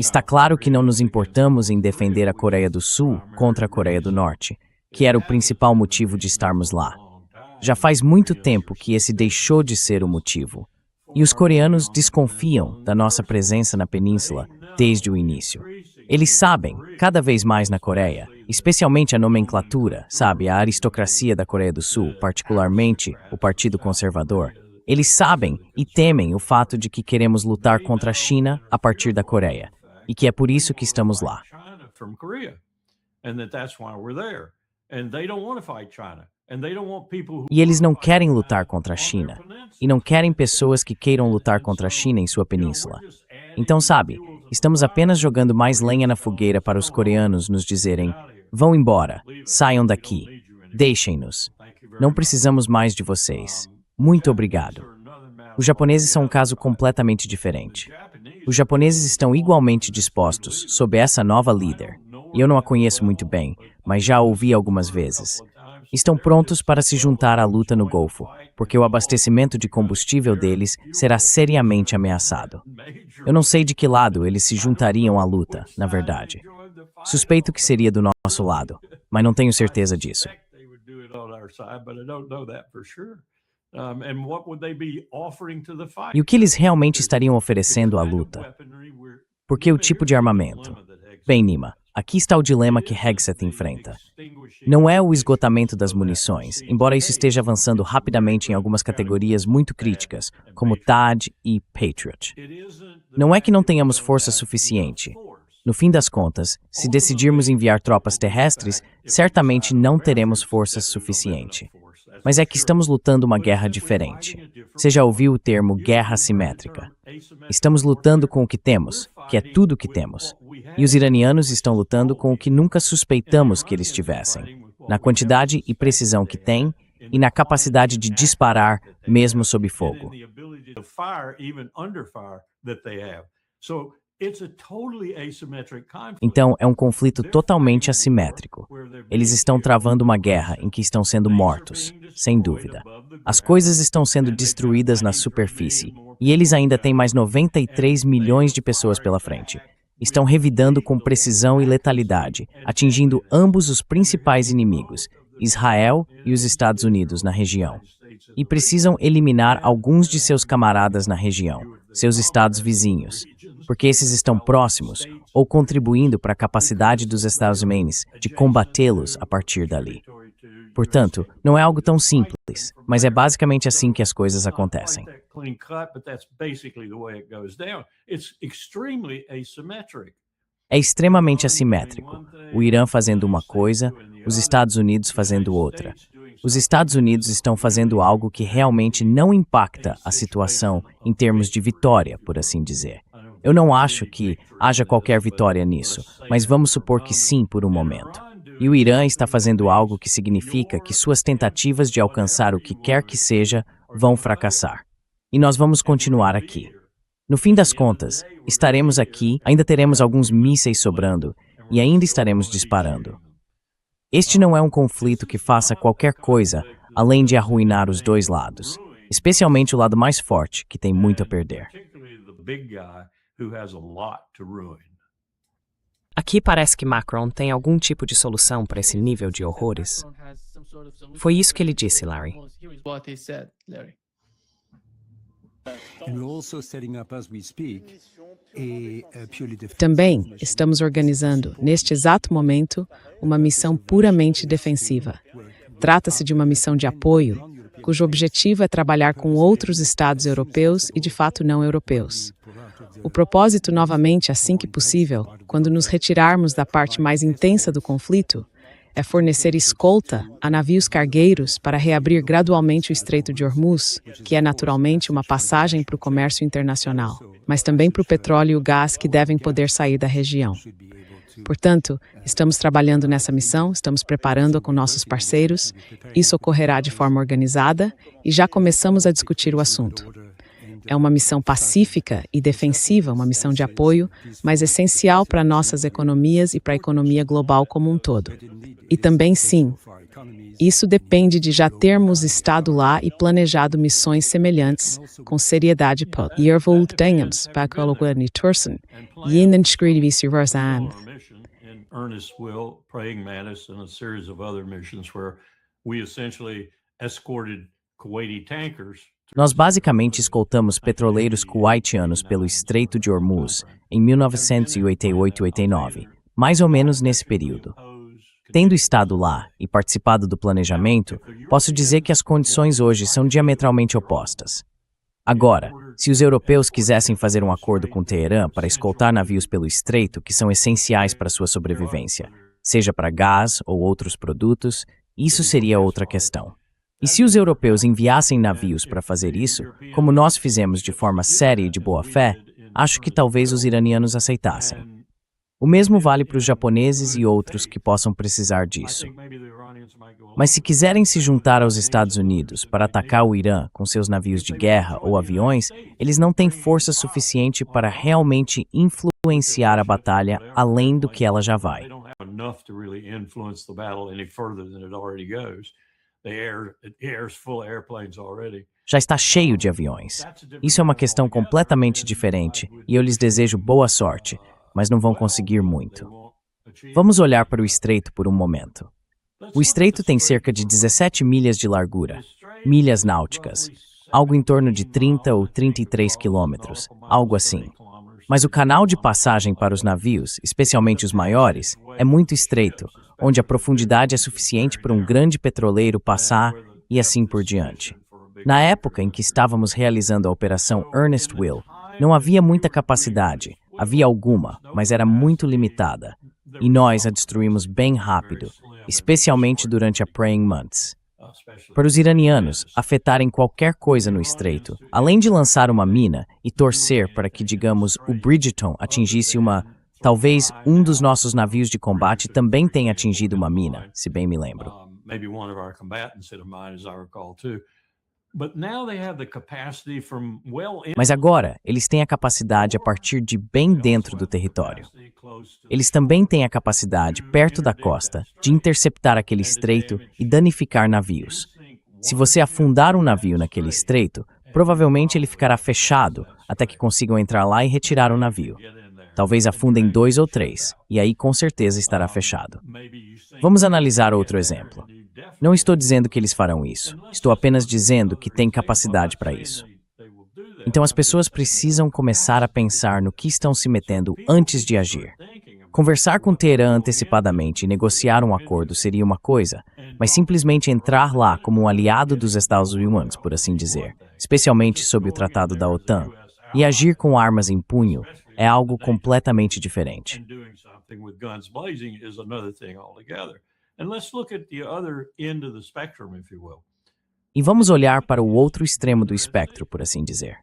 B: Está claro que não nos importamos em defender a Coreia do Sul contra a Coreia do Norte, que era o principal motivo de estarmos lá. Já faz muito tempo que esse deixou de ser o motivo. E os coreanos desconfiam da nossa presença na península desde o início. Eles sabem, cada vez mais na Coreia, especialmente a nomenclatura, sabe, a aristocracia da Coreia do Sul, particularmente o Partido Conservador, eles sabem e temem o fato de que queremos lutar contra a China a partir da Coreia, e que é por isso que estamos lá. E eles não querem lutar contra a China, e não querem pessoas que queiram lutar contra a China em sua península. Então, sabe, estamos apenas jogando mais lenha na fogueira para os coreanos nos dizerem: vão embora, saiam daqui, deixem-nos. Não precisamos mais de vocês. Muito obrigado. Os japoneses são um caso completamente diferente. Os japoneses estão igualmente dispostos sob essa nova líder, e eu não a conheço muito bem, mas já a ouvi algumas vezes. Estão prontos para se juntar à luta no Golfo, porque o abastecimento de combustível deles será seriamente ameaçado. Eu não sei de que lado eles se juntariam à luta, na verdade. Suspeito que seria do nosso lado, mas não tenho certeza disso. E o que eles realmente estariam oferecendo à luta? Porque o tipo de armamento? Bem, Nima, aqui está o dilema que Hegseth enfrenta. Não é o esgotamento das munições, embora isso esteja avançando rapidamente em algumas categorias muito críticas, como THAAD e Patriot. Não é que não tenhamos força suficiente. No fim das contas, se decidirmos enviar tropas terrestres, certamente não teremos força suficiente. Mas é que estamos lutando uma guerra diferente. Você já ouviu o termo guerra assimétrica? Estamos lutando com o que temos, que é tudo o que temos. E os iranianos estão lutando com o que nunca suspeitamos que eles tivessem, na quantidade e precisão que têm e na capacidade de disparar mesmo sob fogo. Então, é um conflito totalmente assimétrico. Eles estão travando uma guerra em que estão sendo mortos, sem dúvida. As coisas estão sendo destruídas na superfície, e eles ainda têm mais 93 milhões de pessoas pela frente. Estão revidando com precisão e letalidade, atingindo ambos os principais inimigos, Israel e os Estados Unidos, na região. E precisam eliminar alguns de seus camaradas na região, seus estados vizinhos, porque esses estão próximos ou contribuindo para a capacidade dos Estados Unidos de combatê-los a partir dali. Portanto, não é algo tão simples, mas é basicamente assim que as coisas acontecem. É extremamente assimétrico. O Irã fazendo uma coisa, os Estados Unidos fazendo outra. Os Estados Unidos estão fazendo algo que realmente não impacta a situação em termos de vitória, por assim dizer. Eu não acho que haja qualquer vitória nisso, mas vamos supor que sim por um momento. E o Irã está fazendo algo que significa que suas tentativas de alcançar o que quer que seja vão fracassar. E nós vamos continuar aqui. No fim das contas, estaremos aqui, ainda teremos alguns mísseis sobrando e ainda estaremos disparando. Este não é um conflito que faça qualquer coisa além de arruinar os dois lados, especialmente o lado mais forte, que tem muito a perder.
A: Aqui parece que Macron tem algum tipo de solução para esse nível de horrores. Foi isso que ele disse, Larry.
D: Também estamos organizando, neste exato momento, uma missão puramente defensiva. Trata-se de uma missão de apoio, cujo objetivo é trabalhar com outros estados europeus e, de fato, não europeus. O propósito, novamente, assim que possível, quando nos retirarmos da parte mais intensa do conflito, é fornecer escolta a navios cargueiros para reabrir gradualmente o Estreito de Hormuz, que é naturalmente uma passagem para o comércio internacional, mas também para o petróleo e o gás que devem poder sair da região. Portanto, estamos trabalhando nessa missão, estamos preparando-a com nossos parceiros, isso ocorrerá de forma organizada e já começamos a discutir o assunto. É uma missão pacífica e defensiva, uma missão de apoio, mas essencial para nossas economias e para a economia global como um todo. E também, sim, isso depende de já termos estado lá e planejado missões semelhantes com seriedade.
C: Ernest Will, Praying Mantis, and a series of other missions where we essentially escorted Kuwaiti tankers.
B: Nós basicamente escoltamos petroleiros kuwaitianos pelo Estreito de Hormuz em 1988-89, mais ou menos nesse período. Tendo estado lá e participado do planejamento, posso dizer que as condições hoje são diametralmente opostas. Agora, se os europeus quisessem fazer um acordo com Teherã para escoltar navios pelo estreito que são essenciais para sua sobrevivência, seja para gás ou outros produtos, isso seria outra questão. E se os europeus enviassem navios para fazer isso, como nós fizemos de forma séria e de boa fé, acho que talvez os iranianos aceitassem. O mesmo vale para os japoneses e outros que possam precisar disso. Mas se quiserem se juntar aos Estados Unidos para atacar o Irã com seus navios de guerra ou aviões, eles não têm força suficiente para realmente influenciar a batalha além do que ela já vai. Já está cheio de aviões. Isso é uma questão completamente diferente e eu lhes desejo boa sorte, mas não vão conseguir muito. Vamos olhar para o estreito por um momento. O estreito tem cerca de 17 milhas de largura, milhas náuticas, algo em torno de 30 ou 33 quilômetros, algo assim. Mas o canal de passagem para os navios, especialmente os maiores, é muito estreito, onde a profundidade é suficiente para um grande petroleiro passar e assim por diante. Na época em que estávamos realizando a Operação Ernest Will, não havia muita capacidade, havia alguma, mas era muito limitada, e nós a destruímos bem rápido, especialmente durante a Praying Mantis. Para os iranianos afetarem qualquer coisa no estreito, além de lançar uma mina e torcer para que, digamos, o Bridgeton atingisse talvez um dos nossos navios de combate também tenha atingido uma mina, se bem me lembro. Mas agora, eles têm a capacidade a partir de bem dentro do território. Eles também têm a capacidade, perto da costa, de interceptar aquele estreito e danificar navios. Se você afundar um navio naquele estreito, provavelmente ele ficará fechado até que consigam entrar lá e retirar o navio. Talvez afundem 2 ou 3, e aí com certeza estará fechado. Vamos analisar outro exemplo. Não estou dizendo que eles farão isso. Estou apenas dizendo que têm capacidade para isso. Então as pessoas precisam começar a pensar no que estão se metendo antes de agir. Conversar com Teherã antecipadamente e negociar um acordo seria uma coisa, mas simplesmente entrar lá como um aliado dos Estados Unidos, por assim dizer, especialmente sob o Tratado da OTAN, e agir com armas em punho é algo completamente diferente. E vamos olhar para o outro extremo do espectro, por assim dizer.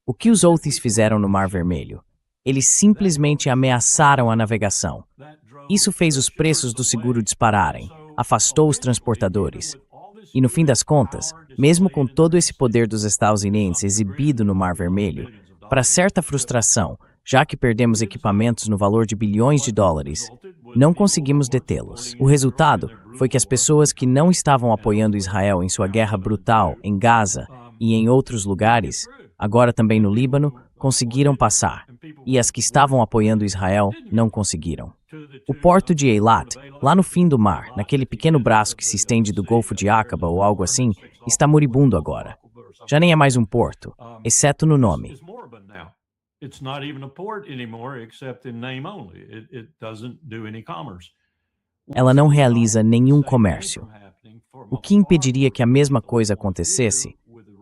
B: O que os Houthis fizeram no Mar Vermelho? Eles simplesmente ameaçaram a navegação. Isso fez os preços do seguro dispararem, afastou os transportadores. E no fim das contas, mesmo com todo esse poder dos Estados Unidos exibido no Mar Vermelho, para certa frustração, já que perdemos equipamentos no valor de bilhões de dólares, não conseguimos detê-los. O resultado foi que as pessoas que não estavam apoiando Israel em sua guerra brutal em Gaza e em outros lugares, agora também no Líbano, conseguiram passar, e as que estavam apoiando Israel não conseguiram. O porto de Eilat, lá no fim do mar, naquele pequeno braço que se estende do Golfo de Aqaba ou algo assim, está moribundo agora. Já nem é mais um porto, exceto no nome. Ela não realiza nenhum comércio. O que impediria que a mesma coisa acontecesse?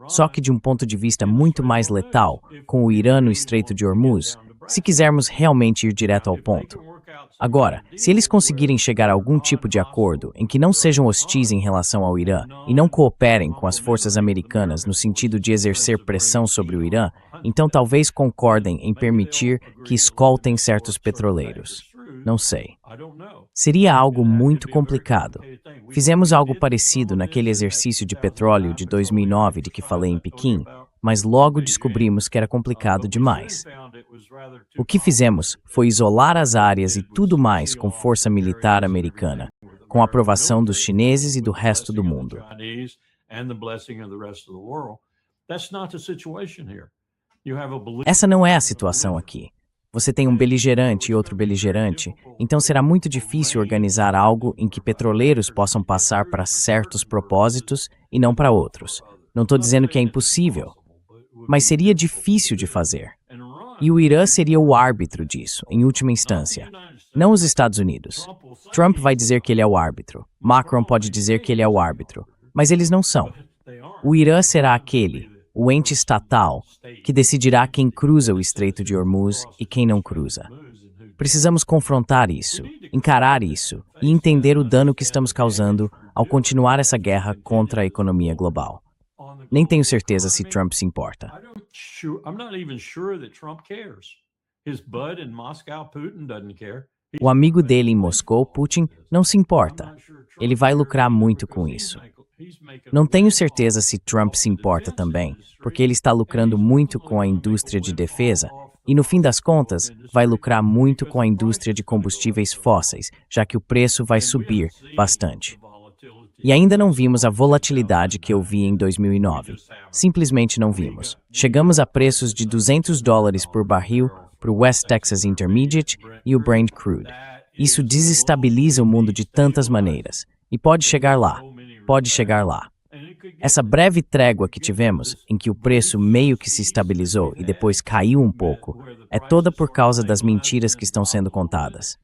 B: Só que de um ponto de vista muito mais letal, com o Irã no Estreito de Hormuz, se quisermos realmente ir direto ao ponto. Agora, se eles conseguirem chegar a algum tipo de acordo em que não sejam hostis em relação ao Irã e não cooperem com as forças americanas no sentido de exercer pressão sobre o Irã, então talvez concordem em permitir que escoltem certos petroleiros. Não sei. Seria algo muito complicado. Fizemos algo parecido naquele exercício de petróleo de 2009 de que falei em Pequim, mas logo descobrimos que era complicado demais. O que fizemos foi isolar as áreas e tudo mais com força militar americana, com a aprovação dos chineses e do resto do mundo. Essa não é a situação aqui. Você tem um beligerante e outro beligerante, então será muito difícil organizar algo em que petroleiros possam passar para certos propósitos e não para outros. Não estou dizendo que é impossível, mas seria difícil de fazer. E o Irã seria o árbitro disso, em última instância. Não os Estados Unidos. Trump vai dizer que ele é o árbitro. Macron pode dizer que ele é o árbitro. Mas eles não são. O Irã será aquele, o ente estatal, que decidirá quem cruza o Estreito de Hormuz e quem não cruza. Precisamos confrontar isso, encarar isso e entender o dano que estamos causando ao continuar essa guerra contra a economia global. Nem tenho certeza se Trump se importa. O amigo dele em Moscou, Putin, não se importa. Ele vai lucrar muito com isso. Não tenho certeza se Trump se importa também, porque ele está lucrando muito com a indústria de defesa e, no fim das contas, vai lucrar muito com a indústria de combustíveis fósseis, já que o preço vai subir bastante. E ainda não vimos a volatilidade que eu vi em 2009. Simplesmente não vimos. Chegamos a preços de $200 por barril para o West Texas Intermediate e o Brent Crude. Isso desestabiliza o mundo de tantas maneiras. E pode chegar lá. Pode chegar lá. Essa breve trégua que tivemos, em que o preço meio que se estabilizou e depois caiu um pouco, é toda por causa das mentiras que estão sendo contadas.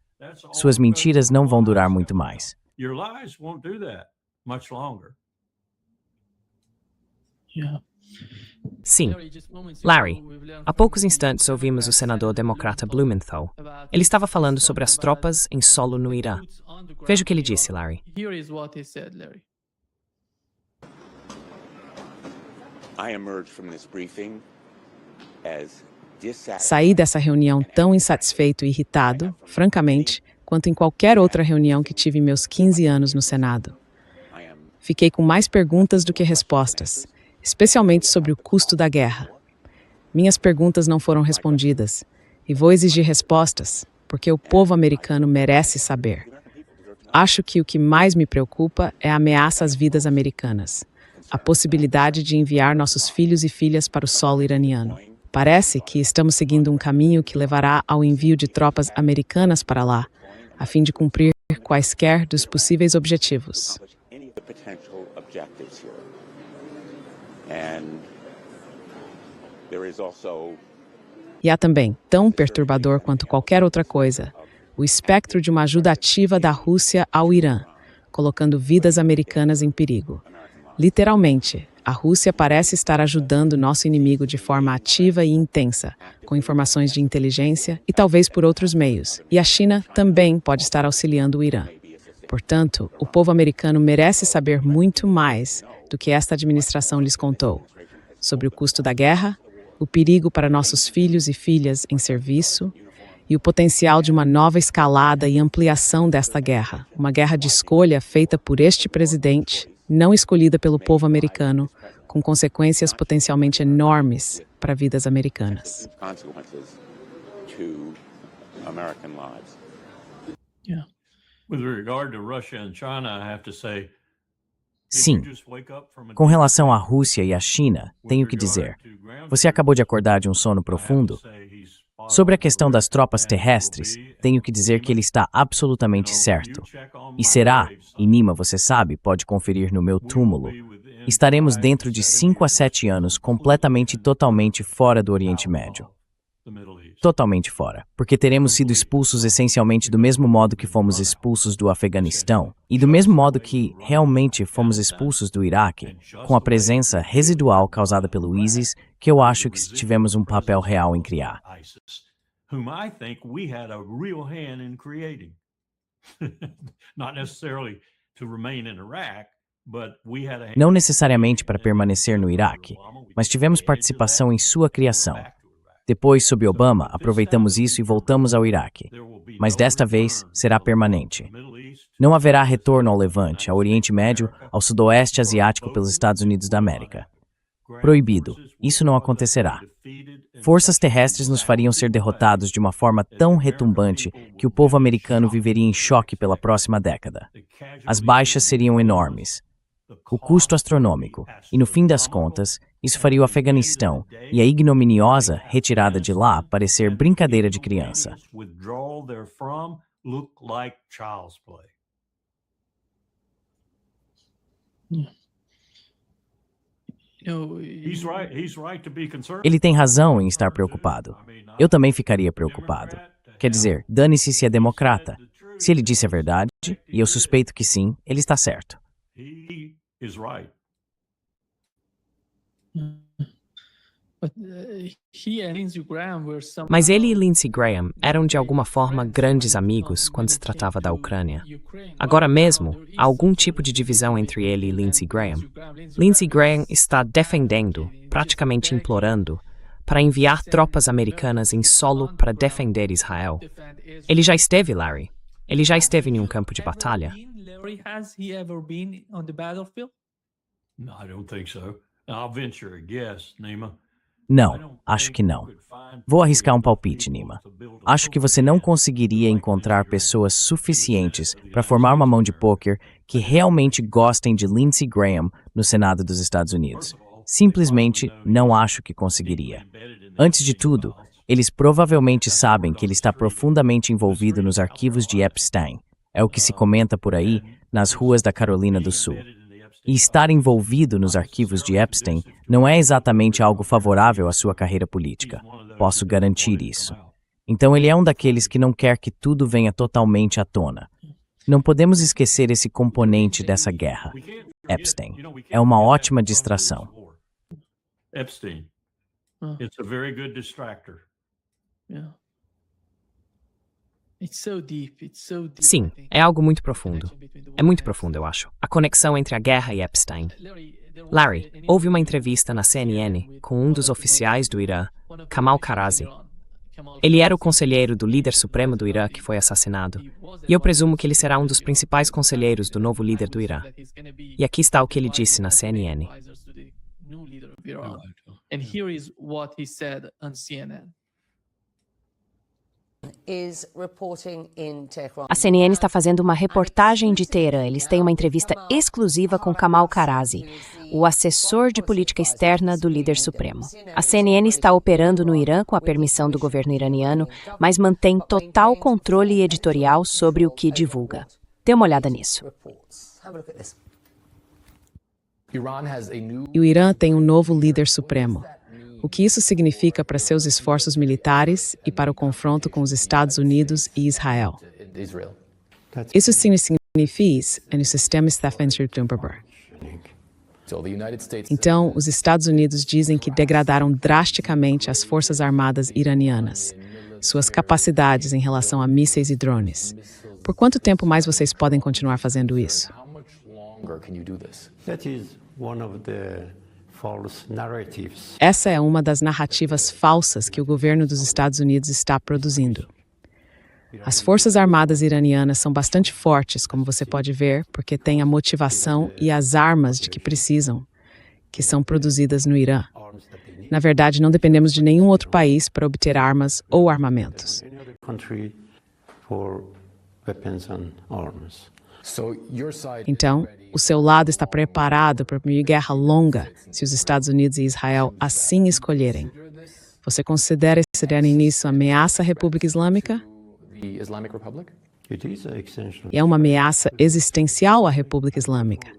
B: Suas mentiras não vão durar muito mais.
A: Sim. Larry, há poucos instantes ouvimos o senador democrata Blumenthal. Ele estava falando sobre as tropas em solo no Irã. Veja o que ele disse, Larry.
D: Saí dessa reunião tão insatisfeito e irritado, francamente, quanto em qualquer outra reunião que tive em meus 15 anos no Senado. Fiquei com mais perguntas do que respostas, especialmente sobre o custo da guerra. Minhas perguntas não foram respondidas, e vou exigir respostas, porque o povo americano merece saber. Acho que o que mais me preocupa é a ameaça às vidas americanas, a possibilidade de enviar nossos filhos e filhas para o solo iraniano. Parece que estamos seguindo um caminho que levará ao envio de tropas americanas para lá, a fim de cumprir quaisquer dos possíveis objetivos. E há também, tão perturbador quanto qualquer outra coisa, o espectro de uma ajuda ativa da Rússia ao Irã, colocando vidas americanas em perigo. Literalmente, a Rússia parece estar ajudando nosso inimigo de forma ativa e intensa, com informações de inteligência e talvez por outros meios. E a China também pode estar auxiliando o Irã. Portanto, o povo americano merece saber muito mais do que esta administração lhes contou, sobre o custo da guerra, o perigo para nossos filhos e filhas em serviço e o potencial de uma nova escalada e ampliação desta guerra, uma guerra de escolha feita por este presidente, não escolhida pelo povo americano, com consequências potencialmente enormes para vidas americanas.
B: Sim. Com relação à Rússia e à China, tenho que dizer, você acabou de acordar de um sono profundo? Sobre a questão das tropas terrestres, tenho que dizer que ele está absolutamente certo. E será, e Nima, você sabe, pode conferir no meu túmulo, estaremos dentro de 5 a 7 anos completamente e totalmente fora do Oriente Médio. totalmente fora, porque teremos sido expulsos essencialmente do mesmo modo que fomos expulsos do Afeganistão e do mesmo modo que realmente fomos expulsos do Iraque, com a presença residual causada pelo ISIS, que eu acho que tivemos um papel real em criar.
C: Whom I think we had a real hand in creating. Not necessarily to remain in Iraq, but we had a hand.
B: Não necessariamente para permanecer no Iraque, mas tivemos participação em sua criação. Depois, sob Obama, aproveitamos isso e voltamos ao Iraque. Mas desta vez, será permanente. Não haverá retorno ao Levante, ao Oriente Médio, ao Sudoeste Asiático pelos Estados Unidos da América. Proibido. Isso não acontecerá. Forças terrestres nos fariam ser derrotados de uma forma tão retumbante que o povo americano viveria em choque pela próxima década. As baixas seriam enormes. O custo astronômico. E no fim das contas, isso faria o Afeganistão e a ignominiosa retirada de lá parecer brincadeira de criança. Ele tem razão em estar preocupado. Eu também ficaria preocupado. Quer dizer, dane-se se é democrata. Se ele disse a verdade, e eu suspeito que sim, ele está certo.
A: Mas ele e Lindsey Graham eram de alguma forma grandes amigos quando se tratava da Ucrânia. Agora mesmo, há algum tipo de divisão entre ele e Lindsey Graham. Lindsey Graham está defendendo, praticamente implorando, para enviar tropas americanas em solo para defender Israel. Ele já esteve, Larry. Ele já esteve em um campo de batalha.
C: No, I don't think so. I'll venture a guess, Nima.
B: Não, acho que não. Vou arriscar um palpite, Nima. Acho que você não conseguiria encontrar pessoas suficientes para formar uma mão de pôquer que realmente gostem de Lindsey Graham no Senado dos Estados Unidos. Simplesmente não acho que conseguiria. Antes de tudo, eles provavelmente sabem que ele está profundamente envolvido nos arquivos de Epstein. É o que se comenta por aí, nas ruas da Carolina do Sul. E estar envolvido nos arquivos de Epstein não é exatamente algo favorável à sua carreira política. Posso garantir isso. Então ele é um daqueles que não quer que tudo venha totalmente à tona. Não podemos esquecer esse componente dessa guerra. Epstein é uma ótima distração.
C: Epstein. It's a very good distractor.
A: Sim, é algo muito profundo. É muito profundo, eu acho. A conexão entre a guerra e Epstein. Larry, houve uma entrevista na CNN com um dos oficiais do Irã, Kamal Karazi. Ele era o conselheiro do líder supremo do Irã que foi assassinado. E eu presumo que ele será um dos principais conselheiros do novo líder do Irã. E aqui está o que ele disse na CNN.
F: And here is what he said on CNN.
G: A CNN está fazendo uma reportagem de Teherã. Eles têm uma entrevista exclusiva com Kamal Karazi, o assessor de política externa do líder supremo. A CNN está operando no Irã com a permissão do governo iraniano, mas mantém total controle editorial sobre o que divulga. Dê uma olhada nisso.
D: E o Irã tem um novo líder supremo. O que isso significa para seus esforços militares e para o confronto com os Estados Unidos e Israel? Isso significa no sistema Stefan-Sturzenberger. Então, os Estados Unidos dizem que degradaram drasticamente as forças armadas iranianas, suas capacidades em relação a mísseis e drones. Por quanto tempo mais vocês podem continuar fazendo isso? Essa é uma das narrativas falsas que o governo dos Estados Unidos está produzindo. As forças armadas iranianas são bastante fortes, como você pode ver, porque têm a motivação e as armas de que precisam, que são produzidas no Irã. Na verdade, não dependemos de nenhum outro país para obter armas ou armamentos. Então, o seu lado está preparado para uma guerra longa se os Estados Unidos e Israel assim escolherem. Você considera esse início ameaça à República Islâmica? É uma ameaça existencial à República Islâmica.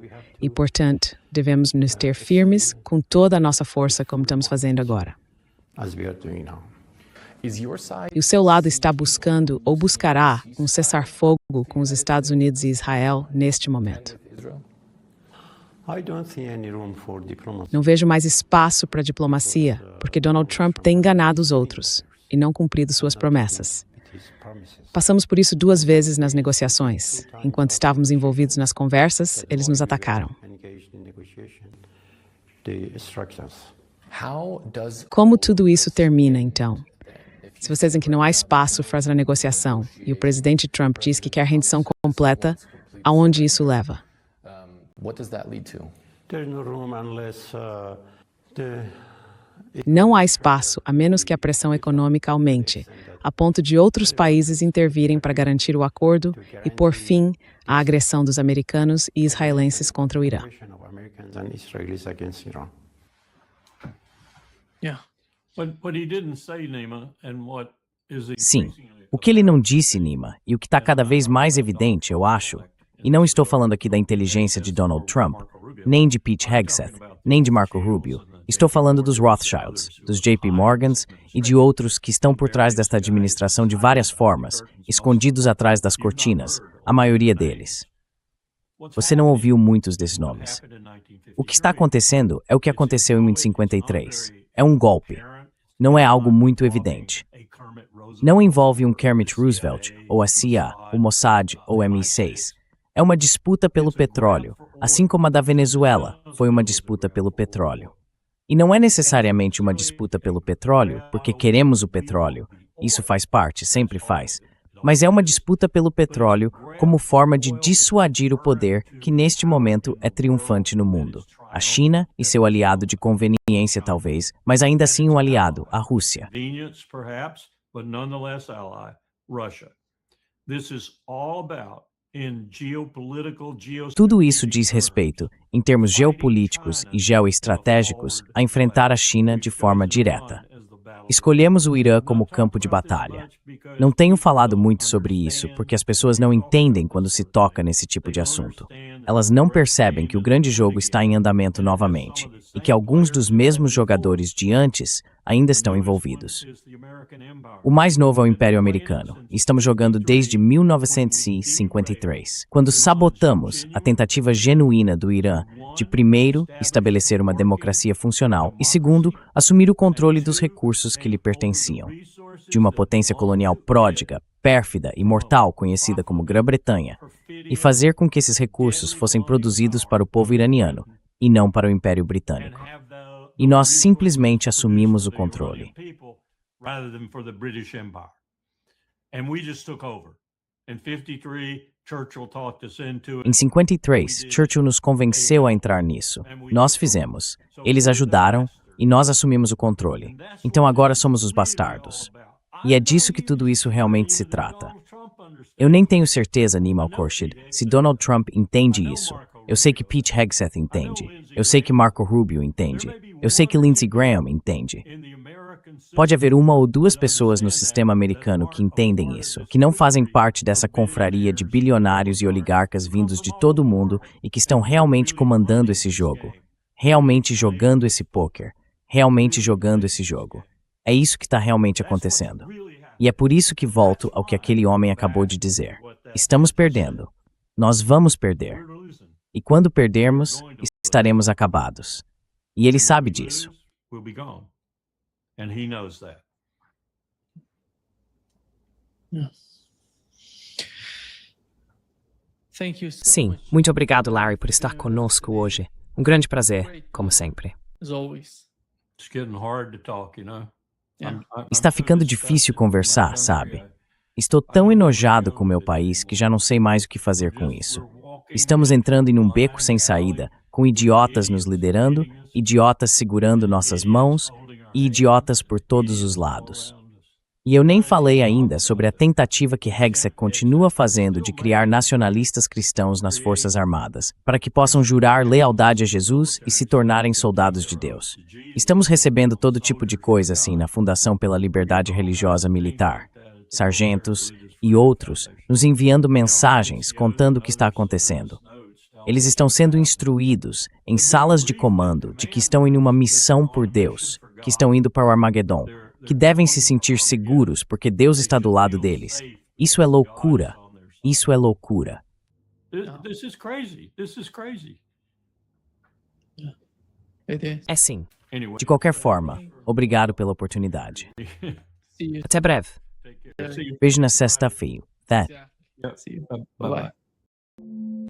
D: E, portanto, devemos nos ter firmes com toda a nossa força, como estamos fazendo agora. E o seu lado está buscando ou buscará um cessar-fogo com os Estados Unidos e Israel neste momento. Não vejo mais espaço para diplomacia, porque Donald Trump tem enganado os outros e não cumprido suas promessas. Passamos por isso 2 vezes nas negociações. Enquanto estávamos envolvidos nas conversas, eles nos atacaram. Como tudo isso termina, então? Se vocês dizem que não há espaço para a negociação e o presidente Trump diz que quer rendição completa, aonde isso leva? Não há espaço, a menos que a pressão econômica aumente, a ponto de outros países intervirem para garantir o acordo e pôr fim à agressão dos americanos e israelenses contra o Irã.
B: Sim, o que ele não disse, Nima, e o que está cada vez mais evidente, eu acho, e não estou falando aqui da inteligência de Donald Trump, nem de Pete Hegseth, nem de Marco Rubio, estou falando dos Rothschilds, dos JP Morgans e de outros que estão por trás desta administração de várias formas, escondidos atrás das cortinas, a maioria deles. Você não ouviu muitos desses nomes. O que está acontecendo é o que aconteceu em 1953. É um golpe. Não é algo muito evidente. Não envolve um Kermit Roosevelt, ou a CIA, o Mossad ou o MI6. É uma disputa pelo petróleo, assim como a da Venezuela foi uma disputa pelo petróleo. E não é necessariamente uma disputa pelo petróleo, porque queremos o petróleo. Isso faz parte, sempre faz. Mas é uma disputa pelo petróleo como forma de dissuadir o poder que neste momento é triunfante no mundo. A China e seu aliado de conveniência talvez, mas ainda assim um aliado, a Rússia. Tudo isso diz respeito, em termos geopolíticos e geoestratégicos, a enfrentar a China de forma direta. Escolhemos o Irã como campo de batalha. Não tenho falado muito sobre isso, porque as pessoas não entendem quando se toca nesse tipo de assunto. Elas não percebem que o grande jogo está em andamento novamente, e que alguns dos mesmos jogadores de antes ainda estão envolvidos. O mais novo é o Império Americano, e estamos jogando desde 1953, quando sabotamos a tentativa genuína do Irã de, primeiro, estabelecer uma democracia funcional e, segundo, assumir o controle dos recursos que lhe pertenciam. De uma potência colonial pródiga, pérfida e mortal conhecida como Grã-Bretanha, e fazer com que esses recursos fossem produzidos para o povo iraniano e não para o Império Britânico. E nós simplesmente assumimos o controle. Em 53, Churchill nos convenceu a entrar nisso. Nós fizemos. Eles ajudaram e nós assumimos o controle. Então agora somos os bastardos. E é disso que tudo isso realmente se trata. Eu nem tenho certeza, Nima Al-Khorshid, se Donald Trump entende isso. Eu sei que Pete Hegseth entende. Eu sei que Marco Rubio entende. Eu sei que Lindsey Graham entende. Pode haver 1 ou 2 pessoas no sistema americano que entendem isso, que não fazem parte dessa confraria de bilionários e oligarcas vindos de todo o mundo e que estão realmente comandando esse jogo, realmente jogando esse pôquer, realmente jogando esse jogo. É isso que está realmente acontecendo. E é por isso que volto ao que aquele homem acabou de dizer. Estamos perdendo. Nós vamos perder. E quando perdermos, estaremos acabados. E ele sabe disso.
A: Sim, muito obrigado, Larry, por estar conosco hoje. Um grande prazer, como sempre.
B: Está ficando difícil conversar, sabe? Estou tão enojado com meu país que já não sei mais o que fazer com isso. Estamos entrando em um beco sem saída, com idiotas nos liderando, idiotas segurando nossas mãos e idiotas por todos os lados. E eu nem falei ainda sobre a tentativa que Hegseth continua fazendo de criar nacionalistas cristãos nas Forças Armadas, para que possam jurar lealdade a Jesus e se tornarem soldados de Deus. Estamos recebendo todo tipo de coisa assim na Fundação pela Liberdade Religiosa Militar. Sargentos e outros nos enviando mensagens contando o que está acontecendo. Eles estão sendo instruídos em salas de comando de que estão em uma missão por Deus, que estão indo para o Armagedon, que devem se sentir seguros porque Deus está do lado deles. Isso é loucura. Isso é loucura.
C: This is crazy. This is crazy.
A: É sim.
C: Anyway,
B: De qualquer forma, obrigado pela oportunidade.
F: See you.
A: Até breve.
C: take care. See you.
B: Vejo na sexta-feira. That.
F: See you.
C: Bye-bye.
F: Bye.